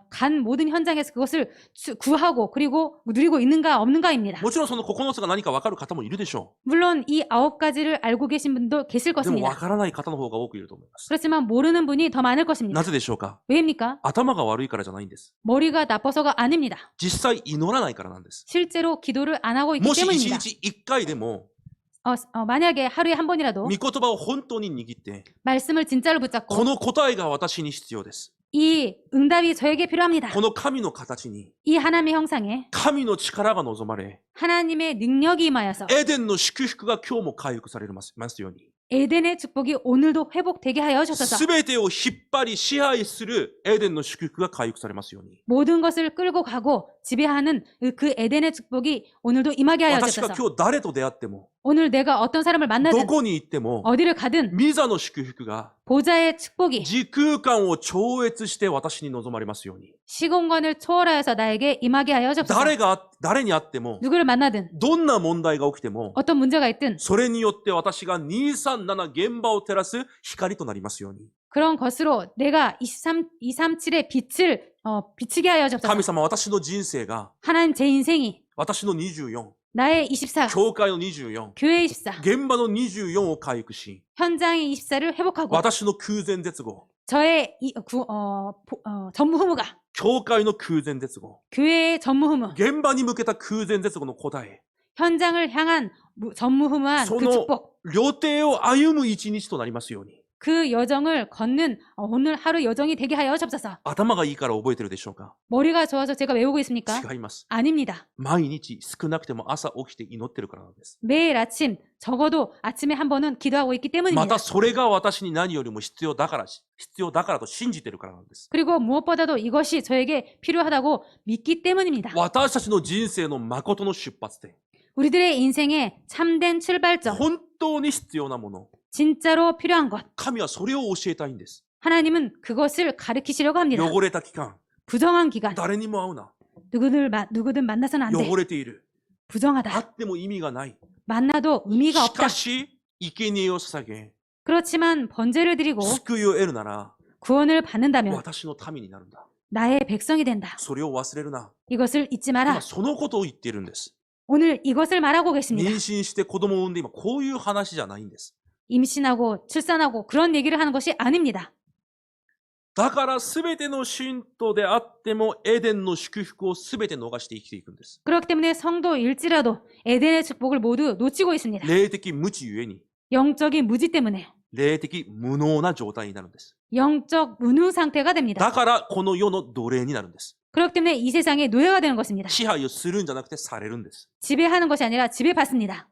간 모든 현장에서 그것을 구하고 그리고 누리고 있는가 없는가입니다. もちろんその9つが何か分かる方もいるでしょ 물론 이 9가지를 알고 계신 분도 계실 う。でも分 것입니다. からない方の方が多くいると思います。 그렇지만 모르는 분이 더 많을 것입니다. なぜでしょうか？ 왜입니까? 頭が悪いからじゃないんです。 머리가 나빠서가 아닙니다. 実際祈らないからなんです。 실제로 기도를 안 하고 있기 もし1 때문입니다. 日1回でも 만약에 하루에 한 번이라도 御言葉を本当に握って、 말씀을 진짜로 こ 붙잡고 の答えが私に必要です。 이 응답이 저에게 필요합니다. この神の形に 이 하나님의 형상에 神の力が望まれ、 하나님의 능력이 임하여서 エデンの祝福が今日も回復されますように。 에덴의 축복이 오늘도 회복되게 하여 주셔서 すべてを引っ張り支配するエデンの祝福が回復されますように。 모든 것을 끌고 가고 지배하는 그 에덴의 축복이 오늘도 임하게 하여 私が 주셔서 今日誰と出会っても、 오늘 내가 어떤 사람을 ど 만나든 こに行っても、 어디를 가든 御座の祝福が 보좌의 축복이 時空間を超越して私に望まれますように。 시공간을 초월하여서 나에게 임하게 하여 주셔서 誰に会っても、 누구를 만나든 どんな問題が起きても、 어떤 문제가 있든 それによって私が237現場を照らす光となりますように。 그런 것으로 내가 237의 빛을 비치게 하여 주셔서 神様、私の人生が、 하나님 제 인생이 私の24、 나의 24, 教会の24、 교회 24, 現場の24を回復し、 현장의 24를 회복하고 私の空前絶後、 저의 전무후무가 教会の空前絶後、 교회의 전무후무 現場に向けた空前絶後の答え、 현장을 향한 전무후무한 그 서로- 축복 予定を歩む一日となりますように。 그 여정을 걷는 오늘 하루 여정이 되게 하여 주옵소서. 頭がいいから覚えてるでしょうか？ 머리가 좋아서 제가 외우고 있습니까? 違います。 아닙니다. 毎日少なくても朝起きて祈ってるからなんです。 매일 아침 적어도 아침에 한 번은 기도하고 있기 ま 때문입니다. たそれが私に何よりも必要だからと信じてるからなんです。 그리고 무엇보다도 이것이 저에게 필요하다고 믿기 때문입니다. 私たちの人生の誠の出発点。 우리들의 인생의 참된 출발점, 本当に必要なもの。 진짜로 필요한 것. 神はそれを教えたいんです。 하나님은 그것을 가르치시려고 합니다. 汚れた期間、 부정한 기간, 誰にも会うな。 누구든 만나서는 안 돼. 汚れている。会 부정하다. っても意味がない。 만나도 의미가 し 없다. かし、生贄を捧げ、 그렇지만 번제를 드리고 救いを得るなら、 구원을 받는다면 私の民になるんだ。 나의 백성이 된다. それを忘れるな。 이것을 잊지 今 마라. そのことを言っているんです。 오늘 이것을 말하고 계십니다. 妊娠して子供を産んで今こういう話じゃないんです。 임신하고 출산하고 그런 얘기를 하는 것이 아닙니다. だから全ての信徒であってもエデンの祝福を全て逃して生きていくんです。 그렇기 때문에 성도일지라도 에덴의 축복을 모두 놓치고 있습니다. 霊的無知ゆえに 영적인 무지 때문에 霊的無能な状態になるんです。 영적 무능 상태가 됩니다. だからこの世の奴隷になるんです。 그렇기 때문에 이 세상의 노예가 되는 것입니다. 支配をするんじゃなくてされるんです。 지배하는 것이 아니라 지배받습니다.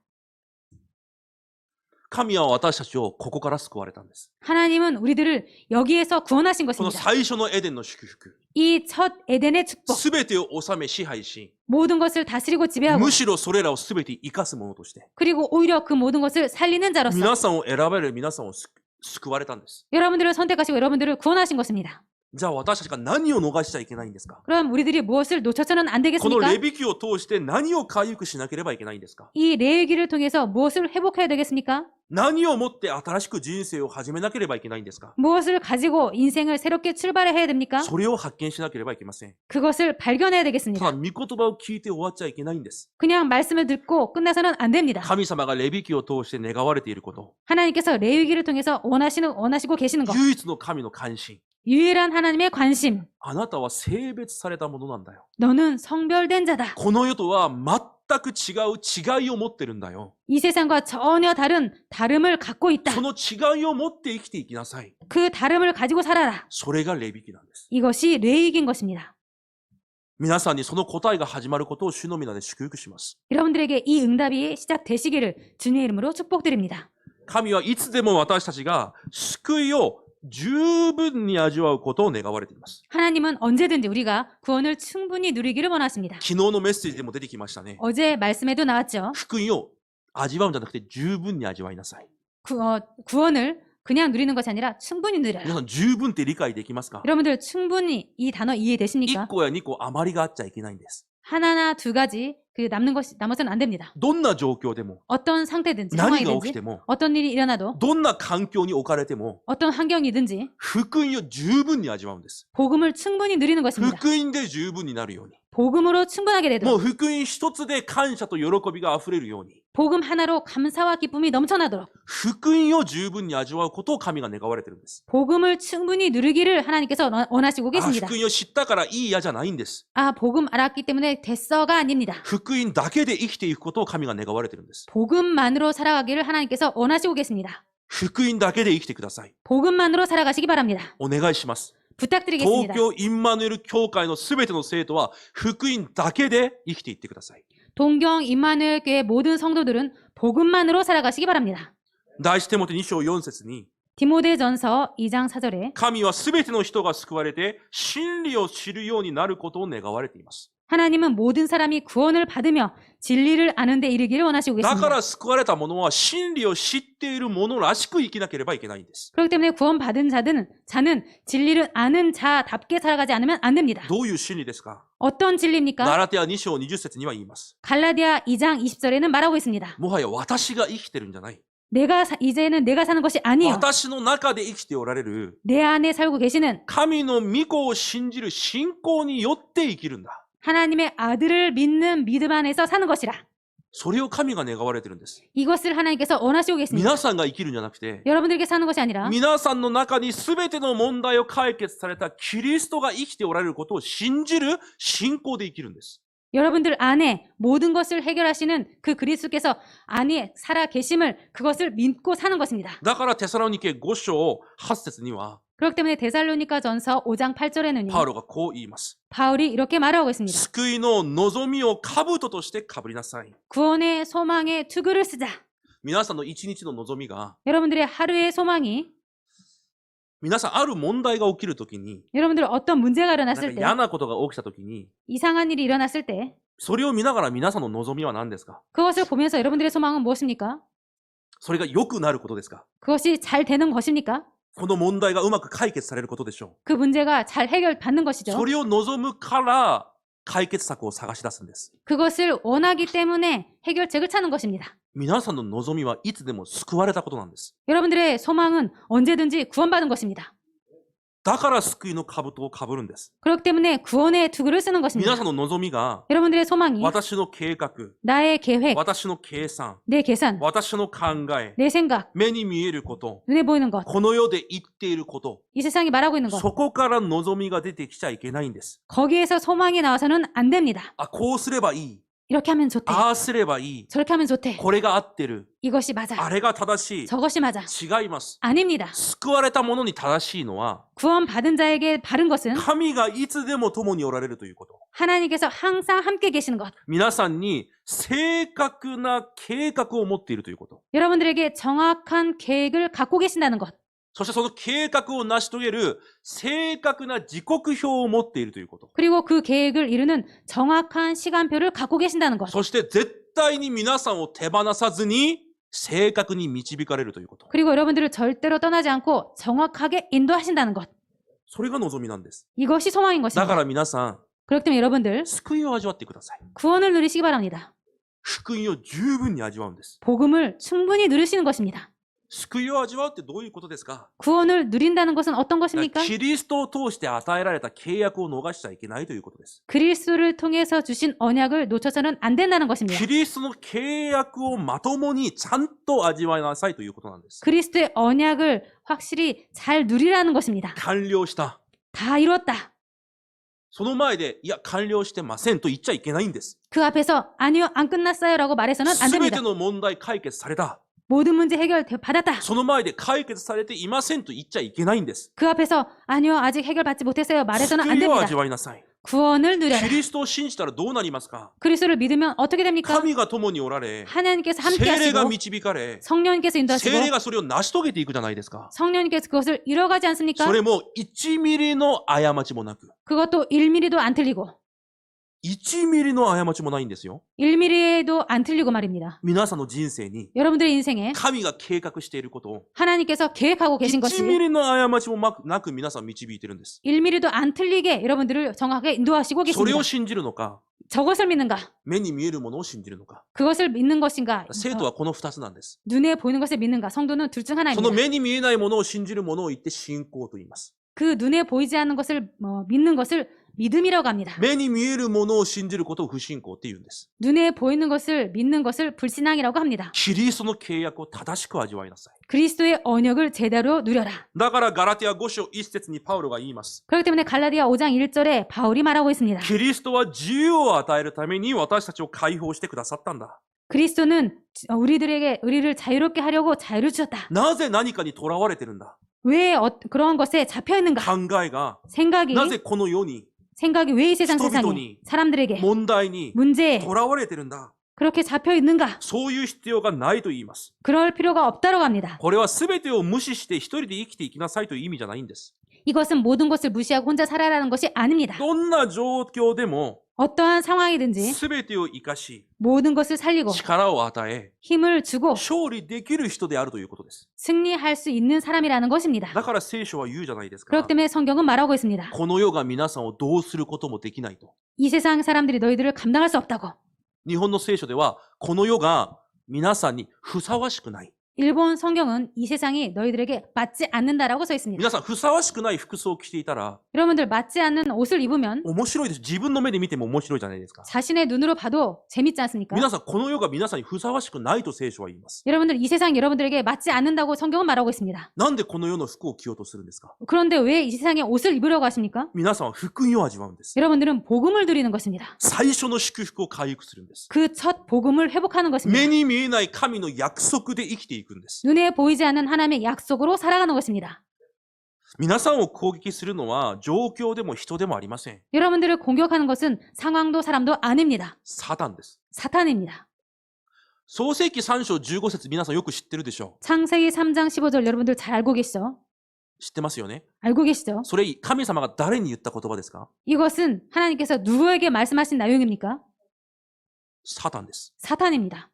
神は私たちをここから救われたんです。 하나님은 우리들을 여기에서 구원하신 この 것입니다. 最初のエデンの祝福、 이 첫 에덴의 축복, 全てを治め支配し、 모든 것을 다스리고 지배하고 むしろそれらを全て生かすものとして、 그리고 오히려 그 모든 것을 살리는 자로서 皆さんを選ばれる皆さんを救われたんです。 여러분들을 선택하시고 여러분들을 구원하신 것입니다. じゃあ私たちが何を逃しちゃいけないんですか？ 그럼 우리들이 무엇을 놓쳐서는 안 この 되겠습니까? レビ記を通して何を回復しなければいけないんですか？ 이 레위기를 통해서 무엇을 회복해야 되겠습니까? 何をもって新しく人生を始めなければいけないんですか？ 무엇을 가지고 인생을 새롭게 출발해야 됩니까? それを発見しなければいけません。 그것을 발견해야 ただ、 되겠습니다. 御言葉を聞いて終わっちゃいけないんです。 그냥 말씀을 듣고 끝나서는 안 됩니다. 神様がレビ記を通して願われていること、 하나님께서 레위기를 통해서 원하시고 계시는 것, 唯一の神の関心、 유일한 하나님의 관심. あなたは性別されたものなんだよ。 너는 성별된 자다. この世とは全く違う違いを持ってるんだよ。 이 세상과 전혀 다른 다름을 갖고 있다. その違いを持って生きていきなさい。 그 다름을 가지고 살아라. それがレビ記なんです。 이것이 레위기인 것입니다. 皆さんにその答えが始まることを主の皆で祝福します。 여러분들에게 이 응답이 시작되시기를 주님의 이름으로 축복드립니다. 神はいつでも私たちが救いを十分に味わうことを願われています。 하나님은 언제든지 우리가 구원을 충분히 누리기를 원하십니다. 昨日のメッセージでも出てきましたね。 어제 말씀에도 나왔죠. 福音を味わうんじゃなくて十分に味わいなさい。 구원을 그냥 누리는 것이 아니라 충분히 皆 누려라. さん十分って理解できますか？ 여러분들 충분히 이 단어 1 이해되십니까? 個や2個余りがあっちゃいけないんです。 하나나 두 가지 남아서는 안 됩니다. どんな状況でも、 어떤 상태든지 何が起き 상황이든지 ても、 어떤 일이 일어나도 どんな環境に置かれても、 어떤 환경이든지 福音を十分に味わうんです。 복음을 충분히 누리는 것입니다. 福音で十分になるように。 복음으로 충분하게 もう 되도록 福音一つで感謝と喜びが溢れるように。 복음 하나로 감사와 기쁨이 넘쳐나도록 福音を十分に味わうことを神が願われてるんです。 복음을 충분히 누리기를 하나님께서 원하시고 あ、 계십니다. 福音を知ったからいいやじゃないんです。 아, 복음 알았기 때문에 됐어가 아닙니다. 福音だけで生きていくことを神が願われてるんです。 복음만으로 살아가기를 하나님께서 원하시고 계십니다. 福音だけで生きてください。 복음만으로 살아가시기 바랍니다. お願いします。 부탁드리겠습니다. 東京インマヌエル教会のすべての生徒は福音だけで生きていってください。 동경 임마누엘 교회 모든 성도들은 복음만으로 살아가시기 바랍니다. 第一テモテ2章4節に 디모데전서 2장 4절에 神はすべての人が救われて真理を知るようになることを願われています。 하나님은 모든 사람이 구원을 받으며 진리를 아는 데 이르기를 원하시고 だか 계십니다. ら救われた者は真理を知っている者らしく生きなければいけないんです。 그렇기 때문에 구원받은 자는 진리를 아는 자답게 살아가지 않으면 안 됩니다. どういう真理ですか？ 어떤 진리입니까? ガラテヤ2章20節には言います。 갈라디아 2장 20절에는 말하고 있습니다. もはや私が生きてるんじゃない。 이제는 내가 사는 것이 아니에요. 私の中で生きておられる 내 안에 살고 계시는 神の御子を信じる信仰によって生きるんだ。 하나님의 아들을 믿는 믿음 안에서 사는 것이라. それを神が願われてるんです。 이것을 하나님께서 원하시고 계십니다. 皆さんが生きるんじゃなくて、 여러분들에게 사는 것이 아니라 皆さんの中に全ての問題を解決されたキリストが生きておられることを信じる信仰で生きるんです。 여러분들 안에 모든 것을 해결하시는 그 그리스도께서 안에 살아 계심을 그것을 믿고 사는 것입니다. だからテサロニケ5章8節には 그렇기 때문에 데살로니가 전서 5장 8절에는 パウロがこう言います。 바울이 이렇게 말하고 있습니다. 救いの望みを兜としてかぶりなさい。 구원의 소망의 투구를 쓰자. 皆さんの一日の望みが、 여러분들의 하루의 소망이 皆さんある問題が起きるときに、 여러분들 어떤 문제가 なんか 일어났을 때 嫌なことが起きたときに、 이상한 일이 일어났을 때 それを見ながら皆さんの望みは何ですか？ 그것을 보면서 여러분들의 소망은 무엇입니까? それが良くなることですか？ 그것이 잘 되는 것입니까? この問題がうまく解決されることでしょ 그 문제가 잘 해결받는 う。 것이죠. それを望むから解決策を探し出すんです。 그것을 원하기 때문에 해결책을 찾는 것입니다. 皆さんの望みはいつでも救われたことなんです。 여러분들의 소망은 언제든지 구원받은 것입니다. だから救いの兜をかぶるんです。 그렇기 때문에 구원의 투구를 쓰는 皆 것입니다. さんの望みが 여러분들의 소망이 私の計画、 나의 계획, 私の計算、 내 계산, 私の考え、 내 생각, 目に見えること、 눈에 보이는 것, この世で言っていること、 이 세상이 말하고 있는 것, そこから望みが出てきちゃいけないんです。 거기에서 소망이 나와서는 안 됩니다. あ、こうすればいい。 이렇게 하면 좋대. ああすればいい。 저렇게 하면 좋대. これが合ってる。 이것이 맞아. あれが正しい。 저것이 맞아. 違います。 아닙니다. 救われた者に正しいのは、 구원받은 자에게 바른 것은 神がいつでも共におられるということ。 하나님께서 항상 함께 계시는 것. 皆さんに正確な計画を持っているということ。 여러분들에게 정확한 계획을 갖고 계신다는 것. そしてその計画を成し遂げる正確な時刻表を持っているということ。 그리고 그 계획을 이루는 정확한 시간표를 갖고 계신다는 것. そして絶対に皆さんを手放さずに正確に導かれるということ。 그리고 여러분들을 절대로 떠나지 않고 정확하게 인도하신다는 것. それが望みなんです。 이것이 소망인 だか 것입니다. ら皆さん、 그렇기 때문에 여러분들 救いを味わってください。 구원을 누리시기 바랍니다. 福音を十分に味わうんです。 복음을 충분히 누리시는 것입니다. 救いを味わうってどういうことですか？ 구원을 누린다는 것은 어떤 だから 것입니까? キリストを通して与えられた契約を逃しちゃいけないということです。 그리스도를 통해서 주신 언약을 놓쳐서는 안 된다는 것입니다. キリストの契約をまともにちゃんと味わいなさいということなんです。 그리스도의 언약을 확실히 잘 누리라는 것입니다. 完了した。 다 이뤘다. その前で、いや、完了してませんと言っちゃいけないんです。 그 앞에서 아니요, 안 끝났어요라고 말해서는 안 すべ 됩니다. ての問題解決された。 모든 문제 해결받았다. その前で解決されていませんと言っちゃいけないんです。 그 앞에서 아니요, 아직 해결받지 못했어요 말해서는 안 救いを 됩니다. 味わいなさい。 구원을 누려라. キリストを信じたらどうなりますか？ 그리스도를 믿으면 어떻게 됩니까? 神が共におられ、 하나님께서 聖 함께 霊が 하시고 導かれ、 성령님께서 聖 인도하시고 霊がそれを成し遂げていくじゃないですか。 성령님께서 그것을 이뤄가지 않습니까? それも1ミリの過ちもなく、 그것도 1mm도 안 틀리고 1ミリの過ちもないんですよ。 1mm도 안 틀리고 말입니다. 皆さんの人生に 여러분들의 인생에 神が計画していることを 하나님께서 계획하고 계신 것이 1ミリの過ちもなく皆さん導いてるんです。 1mm도 안 틀리게 여러분들을 정확하게 인도하시고 それ 계십니다. を信じるのか、 저것을 믿는가? 目に見えるものを信じるのか。 그것을 믿는 것인가? 生徒はこの2つなんです。 눈에 보이는 것을 믿는가? 성도는 둘 중 その 하나입니다. 目に見えないものを信じるものを言って信仰と言います。 그 눈에 보이지 않는 것을 믿는 것을 믿음이라고 합니다. 目に見えるものを信じることを不信仰って言うんです。 눈에 보이는 것을 믿는 것을 불신앙이라고 합니다. キリストの契約を正しく味わいなさい。 그리스도의 언약을 제대로 누려라. だからガラティア5章1節にパウロが言います。 그렇기 때문에 갈라디아 5장 1절에 바울이 말하고 있습니다. キリストは自由を与えるために私たちを解放してくださったんだ。 그리스도는 우리를 자유롭게 하려고 자유를 주셨다. なぜ何かにとらわれてるんだ。 왜 그런 것에 잡혀 있는가? 考えが、 생각이 なぜこの世に、 왜 이 세상에 스토비토니, 사람들에게 問題に 문제에 とらわれてるんだ。 그렇게 잡혀 있는가? そういう必要がないと言います。 그럴 필요가 없다고 합니다. これは全てを無視して一人で生きていきなさいという意味じゃないんです。 이것은 모든 것을 무시하고 혼자 살아라는 것이 아닙니다. どんな状況でも 어떠한 상황이든지 全てを生かし、 모든 것을 살리고 力を与え、 힘을 주고 勝利できる人であるということです。 승리할 수 있는 사람이라는 것입니다. だから聖書は言うじゃないですか。 그렇기 때문에 성경은 말하고 있습니다. この世が皆さんをどうすることもできないと。 이 세상 사람들이 너희들을 감당할 수 없다고. 日本の聖書では、この世が皆さんにふさわしくない。 일본 성경은 이 세상이 너희들에게 맞지 않는다라고 써 있습니다. 皆さん、ふさわしくない服装を着ていたら、 여러분들 맞지 않는 옷을 입으면 面白いです。自分の目で見ても面白いじゃないですか。 자신의 눈으로 봐도 재밌지 않습니까? 皆さん、この世が皆さんにふさわしくないと聖書は言います。 여러분들 이 세상이 여러분들에게 맞지 않는다고 성경은 말하고 있습니다. なんでこの世の服を着ようとするんですか？ 그런데 왜 이 세상에 옷을 입으려고 하십니까? 皆さんは福音を味わうんです。 여러분들은 복음을 누리는 것입니다. 最初の祝福を回復するんです。 그 첫 복음을 회복하는 目 것입니다. に見えない神の約束で生きていくんです。 눈에 보이지 않는 하나님의 약속으로 살아가는 것입니다. 皆さんを攻撃するのは状況でも人でもありません。 여러분들을 공격하는 것은 상황도 사람도 아닙니다. サタンです。 사탄입니다. 創世記3章15節皆さんよく知ってるでしょう。 창세기 3장 15절 여러분들 잘 알고 계시죠? 知ってますよね。 알고 계시죠? それ神様が誰に言った言葉ですか？ 이것은 하나님께서 누구에게 말씀하신 내용입니까? サタンです。 사탄입니다.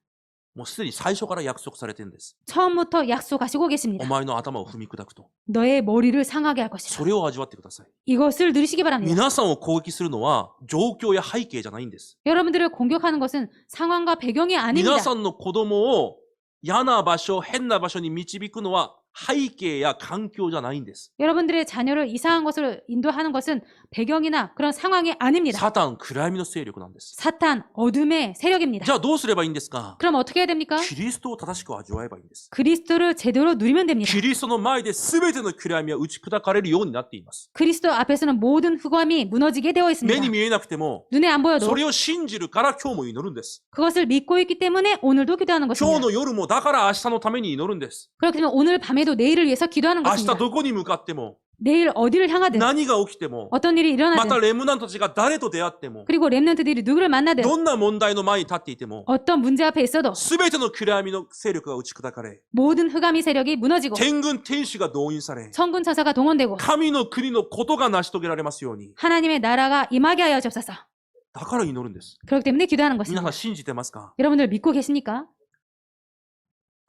もうすでに最初から約束されてるんです。 처음부터 약속하시고 お 계십니다. 前の頭を踏み砕くと。 너의 머리를 상하게 할 것이다. それを味わってください。 이것을 누리시기 바랍니다. 皆さんを攻撃するのは状況や背景じゃないんです。 여러분들을 공격하는 것은 상황과 배경이 皆 아닙니다. さんの子供を嫌な場所、変な場所に導くのは背景や環境じゃないんです。 여러분들의 자녀를 이상한 것을 인도하는 것은 배경이나 그런 상황이 아닙니다. サタン、暗闇の勢力なんです。 사탄, 어둠의 세력입니다. じゃあどうすればいいんですか？ 그럼 어떻게 해야 됩니까? キリストを正しく味わえばいいんです。 그리스도를 제대로 누리면 됩니다. キリストの前で全ての暗闇は打ち砕かれるようになっています。 그리스도 앞에서는 모든 흑암이 무너지게 되어 目 있습니다. に見えなくても、 눈에 안 보여도 それを信じるから今日も祈るんです。 그것을 믿고 있기 때문에 오늘도 기도하는 今日 것입니다. の夜もだから明日のために祈るんです。 그렇기 때문에 오늘 밤에도 내일을 위해서 기도하는 明日 것입니다. どこに向かっても、 내일 어디를 향하든 何が起きても、 어떤 일이 また 일어나든 レムナントたちが誰と出会っても、 그리고 랩런트들이 누구를 만나든 どんな問題の前に立っていても、 어떤 문제 앞에 있어도 全ての暗闇の勢力が打ち砕かれ、 모든 흑암의 세력이 무너지고 天軍天使が動員され、 천군 천사가 동원되고 神の国のことが成し遂げられますように。 하나님의 나라가 임하게 하여 주옵소서. だから祈るんです。 그렇기 때문에 기도하는 皆 것입니다. さん信じてますか？ 여러분들 믿고 계십니까?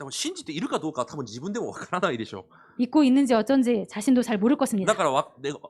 でも信じているかどうかは多分自分でもわからないでしょ 믿고 있는지 어쩐지 자신도 잘 모를 う。 것입니다. だから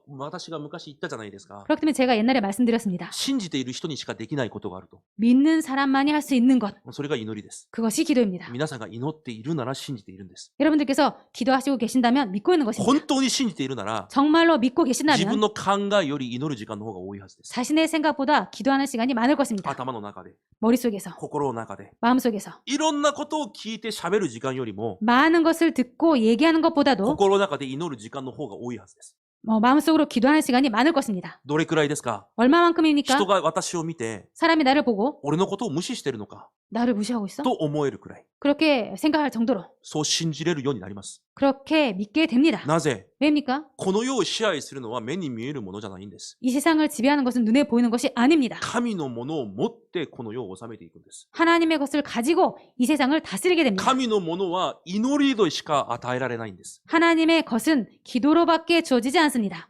私が昔言ったじゃないですか。 그렇기 때문에 제가 옛날에 말씀드렸습니다. 信じている人にしかできないことがあると。 믿는 사람만이 할 수 있는 것, それが祈りです。 그것이 기도입니다. 皆さんが祈っているなら信じているんです。 여러분들께서 기도하시고 계신다면 믿고 있는 것입니다. 本当に信じているなら 정말로 믿고 自分 계신다면 の考えより祈る時間の方が多いはずです。 자신의 생각보다 기도하는 시간이 많을 것입니다. 頭の中で、 머릿속에서, 心の中で、 마음속에서 いろんなことを聞いて喋る時間よりも 많은 것을 듣고 얘기하는 것보다도 心の中で祈る時間の方が多いはずです。 마음속으로 기도하는 시간이 많을 것입니다. どれくらいですか？ 얼마만큼입니까? 人が私を見て 사람이 나를 보고 俺のことを無視してるのか 나를 무시하고 있어? と思えるくらい、 그렇게 생각할 정도로 そう信じれるようになります。 그렇게 믿게 됩니다. なぜ？ 왜입니까? この世を支配するのは目に見えるものじゃないんです。 이 세상을 지배하는 것은 눈에 보이는 것이 아닙니다. 神のものを持ってこの世を治めていくんです。 하나님의 것을 가지고 이 세상을 다스리게 됩니다. 神のものは祈りでしか与えられないんです。 하나님의 것은 기도로밖에 주어지지 않습니다.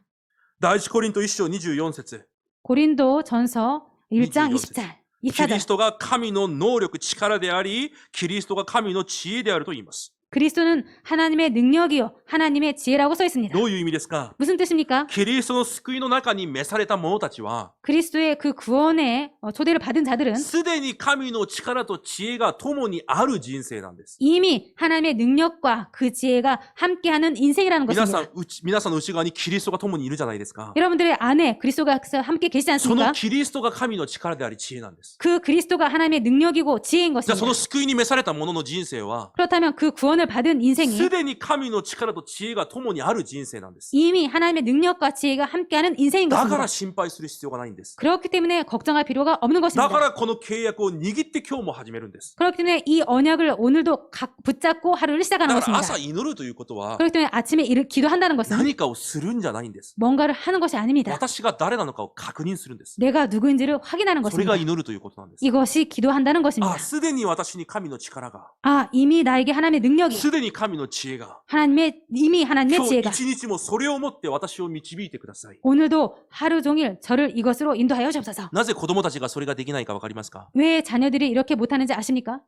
第一コリント1章24節。 고린도 전서 1장 24 20절, キリ 24절. ストが神の能力、力であり、キリストが神の知恵であると言います。 그리스도는 하나님의 능력이요 하나님의 지혜라고 써 있습니다. どういう意味ですか？ 무슨 뜻입니까? キリストの救いの中に召された者たちは、 그리스도의 그 구원의 초대를 받은 자들은 すでに神の力と知恵が共にある人生なんです。 이미 하나님의 능력과 그 지혜가 함께하는 인생이라는 皆さ 것입니다. ん、皆さんの内側にキリストが共にいるじゃないですか。 여러분들의 안에 그리스도가 함께 계시지 その 않습니까? キリストが神の力であり知恵なんです。 그 그리스도가 하나님의 능력이고 지혜인 じゃあその 것입니다. 救いに召された者の人生は、 그렇다면 그 구원을 받은 인생이 すでに神の力と知恵が共にある人生なんです。 이미 하나님의 능력과 지혜가 함께하는 인생인 だか 것입니다. ら心配する必要がないんです。 그렇기 때문에 걱정할 필요가 없는 だ 것입니다. からこの契約を握って今日も始めるんです。 그렇기 때문에 이 언약을 오늘도 붙잡고 하루를 だ 시작하는 から朝 것입니다. 祈るということは 그렇기 때문에 아침에 기도한다는 것은 何かをするんじゃないんです。 뭔가를 하는 것이 아닙니다. 私が誰なのかを確認するんです。 내가 누구인지를 확인하는 それが 것입니다. 祈るということなんです。 이것이 기도한다는 것입니다. あ、すでに私に神の力が、 이미 나에게 하나님의 능력이 すでに神の知恵が、 이미 하나님의 今日 지혜가 一日もそれをもって私を導いてください。 오늘도 하루 종일 저를 이것으로 인도하여 주옵소서. なぜ子供たちがそれができないかわかりますか？ 왜 자녀들이 이렇게 못하는지 아십니까?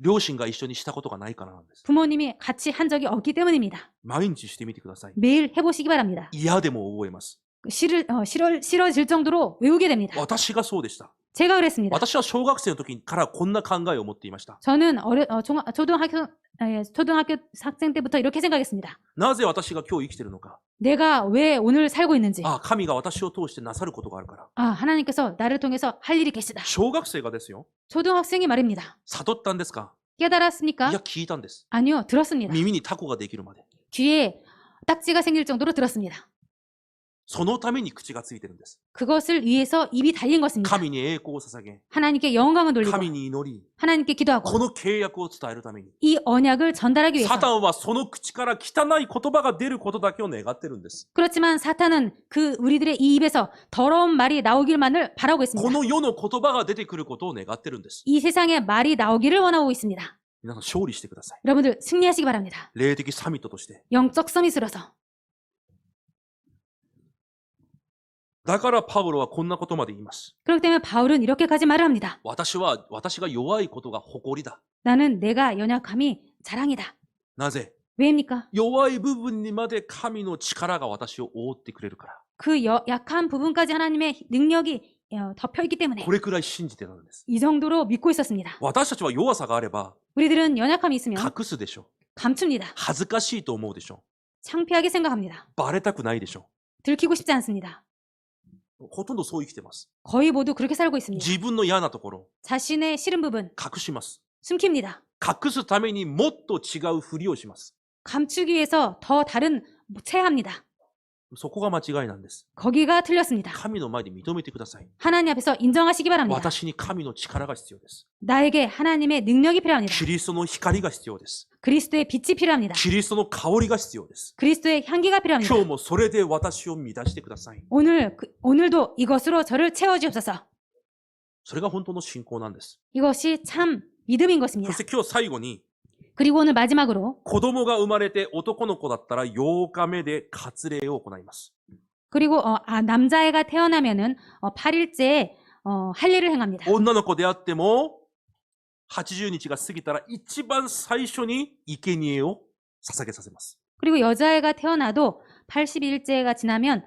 両親が一緒にしたことがないからなんです。 부모님이 같이 한 적이 없기 때문입니다. 毎日してみてください。 매일 해보시기 바랍니다. 嫌でも覚えます。 싫어질 정도로 외우게 됩니다. 私がそうでした。 제가 그랬습니다. 私は小学生の時からこんな考えを持っていました。 저는 초등학교 학생 때부터 이렇게 생각했습니다. なぜ私が今日生きているのか。 내가 왜 오늘 살고 있는지. 神が私を通してなさることがあるから。 하나님께서 나를 통해서 할 일이 계시다. 小学生がですよ。 초등학생이 말입니다. 悟ったんですか？ 깨달았습니까? いや、聞いたんです。 아니요, 들었습니다. 耳にタコができるまで。 귀에 딱지가 생길 정도로 들었습니다. そのために口がついてるんです。 그것을 위해서 입이 달린 것입니다. 神に栄光を捧げ、 하나님께 영광을 돌리고 神に祈り、 하나님께 こ 기도하고 の契約を伝えるために。 이 언약을 전달하기 サタ 위해서. ンはその口から汚い言葉が出ることだけを願ってるんです。 그렇지만 사탄은 우리들의 이 입에서 더러운 말이 나오길만을 바라고 こ 있습니다. の世の言葉が出てくることを願ってるんです。 이 세상에 말이 나오기를 원하고 있습니다. 皆さん勝利してください。 여러분들 승리하시기 바랍니다. 霊的サミットとして。 영적 서밋으로서. だからパウロはこんなことまで言います。 그렇기 때문에 바울은 이렇게까지 말을 합니다. 私が弱いことが誇りだ。 나는 내가 연약함이 자랑이다. なぜ？ 왜입니까? 弱い部分にまで神の力が私を覆ってくれるから。 그 약한 부분까지 하나님의 능력이 덮여있기 때문에 これくらい信じてたんです。 이 정도로 믿고 있었습니다. 私たちは弱さがあれば 우리들은 연약함이 있으면 隠すでしょ。 감춥니다. 恥ずかしいと思うでしょ。 창피하게 생각합니다. バレたくないでしょ。 들키고 싶지 않습니다. ほとんどそう生きてます。 거의 모두 그렇게 살고 있습니다. 自分の嫌なところ 자신의 싫은 부분 隠します。 숨깁니다. 隠すためにもっと違うふりをします。 감추기 위해서 더 다른 체합니다. そこが間違いなんです。 거기가 틀렸습니다. 神の前で認めてください。 하나님 앞에서 인정하시기 바랍니다. 私に神の力が必要です。 나에게 하나님의 능력이 필요합니다. キリストの光が必要です。 그리스도의 빛이 필요합니다. キリストの香りが必要です。 그리스도의 향기가 필요합니다. 今日もそれで私を満たしてください。 오늘도 이것으로 저를 채워주옵소서. それが本当の信仰なんです。 이것이 참 믿음인 そ 것입니다. して今日最後に、 그리고 오늘 마지막으로 子供が生まれて男の子だったら8日目で割礼を行います。 그리고 남자애가 태어나면은 8일째에 할례를 행합니다. 女の子であっても80日が過ぎたら一番最初に生贄を捧げさせます。 그리고 여자애가 태어나도 80일째가 지나면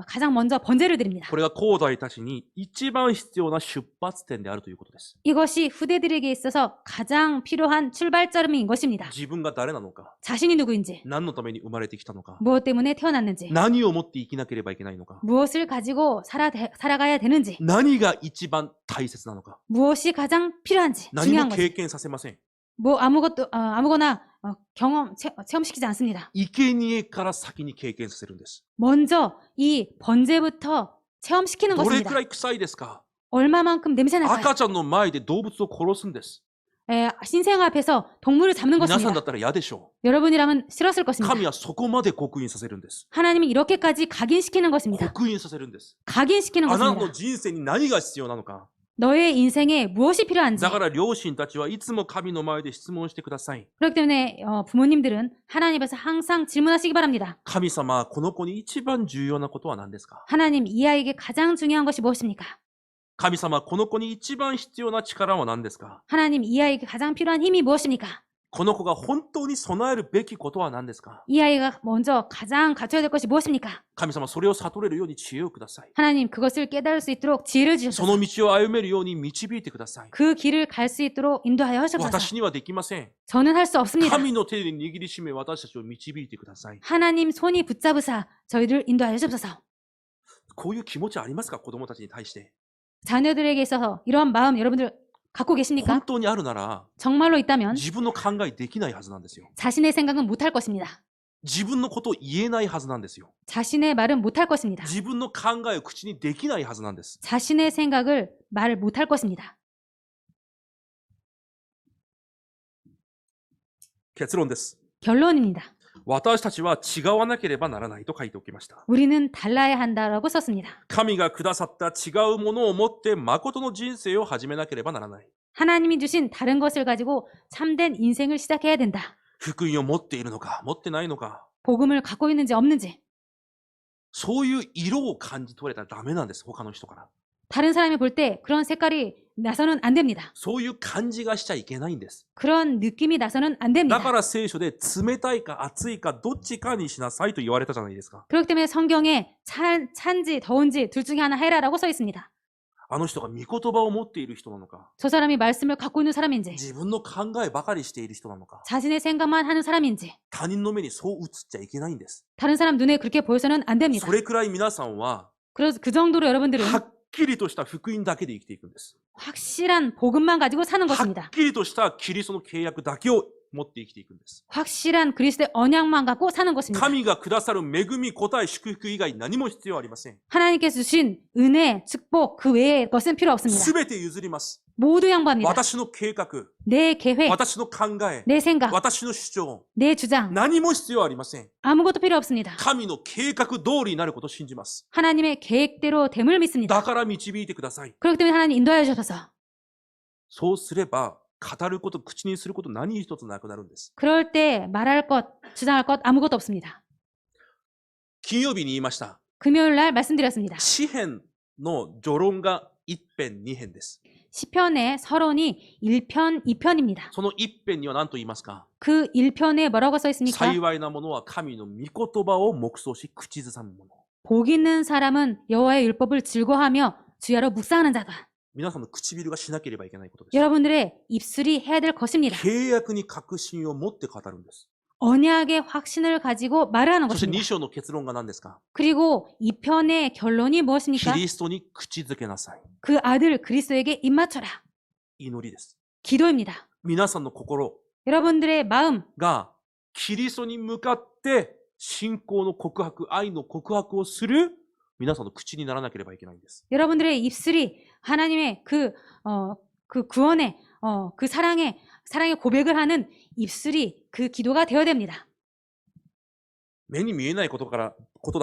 가장 먼저 번제를 드립니다. これが後代たちに一番必要な出発点であるということです。 이것이 후대들에게 있어서 가장 필요한 출발점인 것입니다. 自分が誰なのか、 자신이 누구인지, 何のために生まれてきたのか、 무엇 때문에 태어났는지, 何を持って生きなければいけないのか、 무엇을 가지고 살아가야 되는지, 何が一番大切なのか、 무엇이 가장 필요한지 何 중요한 も 것이 経験させません。 아무거나 체험시키지 않습니다. 生贄から先に経験させるんです。 먼저 이 번제부터 체험시키는 どれ 것입니다. くらい臭いですか？ 얼마만큼 냄새날까요? 赤ちゃんの前で動物を殺すんです。 신생 앞에서 동물을 잡는 皆さんだ 것입니다. ったら嫌でしょ 여러분이라면 싫었을 う。 것입니다. 神はそこまで刻印させるんです。 하나님이 이렇게까지 각인시키는 것입니다. 刻印させるんです。 각인시키는 あなたの 것입니다. 人生に何が必要なのか。 너의 인생에 무엇이 필요한지. だから両親たちはいつも神の前で質問してください。 그렇기 때문에 부모님들은 하나님 앞에서 항상 질문하시기 바랍니다. 神様、この子に一番重要なことは何ですか？ 하나님, 이 아이에게 가장 중요한 것이 무엇입니까? 神様、この子に一番必要な力は何ですか？ 하나님, 이 아이에게 가장 필요한 힘이 무엇입니까? この子が本当に備えるべきことは何ですか？ 이 아이가 먼저 가장 갖춰야 될 것이 무엇입니까? 神様、それを悟れるように知恵をください。 하나님, 그것을 깨달을 수 있도록 지혜를 そ 주셔서 の道を歩めるように導いてください。 그 길을 갈 수 있도록 인도하여 하셔서 私にはできません。 저는 할 수 없습니다. 神の手で握りしめ私たちを導いてください。 하나님 손이 붙잡으사 저희를 인도하여 주옵소서. こういう気持ちありますか？子供たちに対して。 자녀들에게 있어서 이런 마음 여러분들 갖고 本 계십니까? 当にあるなら 정말로 있다면 自分の考えできないはずなんですよ。 자신의 생각은 못할 것입니다. 自分のことを言えないはずなんですよ。 자신의 말은 못할 것입니다. 自分の考えを口にできないはずなんです。 자신의 생각을 말 못할 것입니다. 結論です。 결론입니다. 私たちは違わなければならないと書いておきました。 우리는 달라야 한다라고 썼습니다. 神がくださった違うものを持って誠の人生を始めなければならない。 하나님이 주신 다른 것을 가지고 참된 인생을 시작해야 된다. 福音を持っているのか、持ってないのか。 복음을 갖고 있는지 없는지. そういう色を感じ取れたらダメなんです、他の人から。 다른 사람이 볼 때 그런 색깔이 나서는 안 됩니다. そういう感じがしちゃいけないんです。 그런 느낌이 나서는 안 だ 됩니다. から聖書で冷たいか熱いかどっちかにしなさいと言われたじゃないですか。 그렇기 때문에 성경에 찬지 더운지 둘 중에 하나 해라라고 써 있습니다. あの人が御言葉を持っている人なのか、 저 사람이 말씀을 갖고 있는 사람인지 自分の考えばかりしている人なのか、 자신의 생각만 하는 사람인지 他人の目にそう映っちゃいけないんです。 다른 사람 눈에 그렇게 보여서는 안 됩니다. それくらい皆さんは、 그래서 그 정도로 여러분들은 はっきりとした福音だけで生きていくんです。 확실한 복음만 가지고 사는 はっ 것입니다. きりとしたキリストの契約だけを持って生きていくんです。 확실한 그리스도의 언약만 갖고 사는 것입니다. 神がくださる恵み、答え、祝福以外何も必要ありません。 하나님께서 주신 은혜, 축복 그 외의 것은 필요 없습니다. すべて譲ります。 모두 양보합니다. 私の計画、 내 계획, 私の考え、 내 생각, 私の主張、 내 주장 何も必要ありません。 아무것도 필요 없습니다. 神の計画通りになることを信じます。 하나님의 계획대로 됨을 믿습니다. だから導いてください。 그렇기 때문에 하나님 인도하여 주셔서 そうすれば、語ること、口にすること何一つなくなるんです。 그럴 때 말할 것, 주장할 것 아무것도 없습니다. 金曜日に言いました。 금요일 날 말씀드렸습니다. 詩編の序論が1編、2編です。 시편의 서론이 1편, 2편입니다. その1編には何と言いますか？ 그 1편에 뭐라고 써 있습니까? 幸いなものは神の御言葉を黙想し口ずさむもの。 복 있는 사람은 여호와의 율법을 즐거워하며 주야로 묵상하는 자다. 皆さんの唇がしなければいけないことです。 여러분들의 입술이 해야 될 것입니다. 契約に確信を持って語るんです。 언약의 확신을 가지고 말하는 そして2 것입니다. 章の結論が何ですか？ 그리고 2편의 결론이 キ 무엇입니까? リストに口づけなさい。 그 아들 그리스도에게 입맞춰라. 祈りです。 기도입니다. 皆さんの心 여러분들의 마음, がキリストに向かって信仰の告白、愛の告白をする皆さんの口にならなければいけないんです。 여러분들의 입술이 하나님의 그 구원의 그 사랑의 고백을 하는 입술이 그 기도가 되어야 됩니다. 目に見えないことだ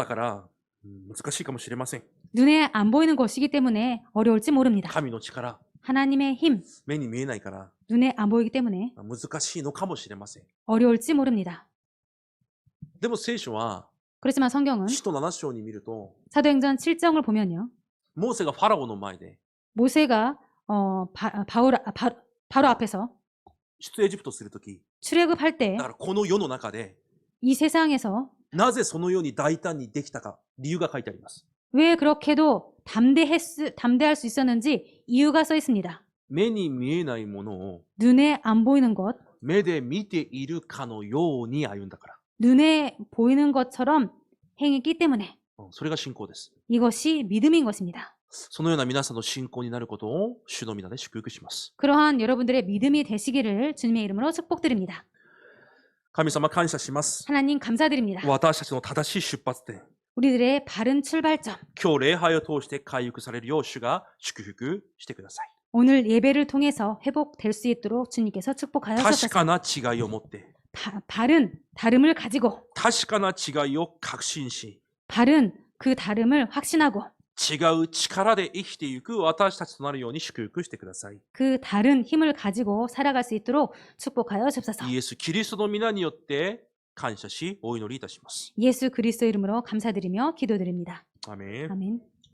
から難しいかもしれません。 눈에 안 보이는 것이기 때문에 어려울지 모릅니다. 神の力、 하나님의 힘, 目に見えないから 눈에 안 보이기 때문에 難しいのかもしれません。 어려울지 모릅니다. でも聖書は 그렇지만 성경은 使徒7章に見ると 사도행전 7장을 보면요. モーセがファラオの前で 모세가 바로 앞에서 出エジプトするとき、 출애굽할 때 だからこの世の中で、 이 세상에서 なぜそのように大胆にできたか、理由が書いてあります。 왜 그렇게도 담대할 수 있었는지 이유가 써 있습니다. 目に見えないものを 눈에 안 보이는 것, 目で見ているかのように歩んだから。 눈에 보이는 것처럼 행했기 때문에 それが信仰です。 이것이 믿음인 것입니다. そのような皆さんの信仰になることを主の皆で祝福します。 그러한 여러분들의 믿음이 되시기를 주님의 이름으로 축복드립니다. 神様感謝します。 하나님 감사드립니다. 私たちの正しい出発点、 우리들의 바른 출발점, 今日礼拝を通して回復されるよう主が祝福してください。 오늘 예배를 통해서 회복될 수 있도록 주님께서 축복하여 確 주셔서 かな違いを持って、 바른 다름을 가지고 確かな違いを確信し、 바른 그 다름을 확신하고 違う力で生きていく私たちとなるように祝福してください。 그 다른 힘을 가지고 살아갈 수 있도록 축복하여 주옵소서. イエス・キリストの皆によって感謝し、お祈りいたします。 예수 그리스도 이름으로 감사드리며 기도드립니다. 아멘. 아멘.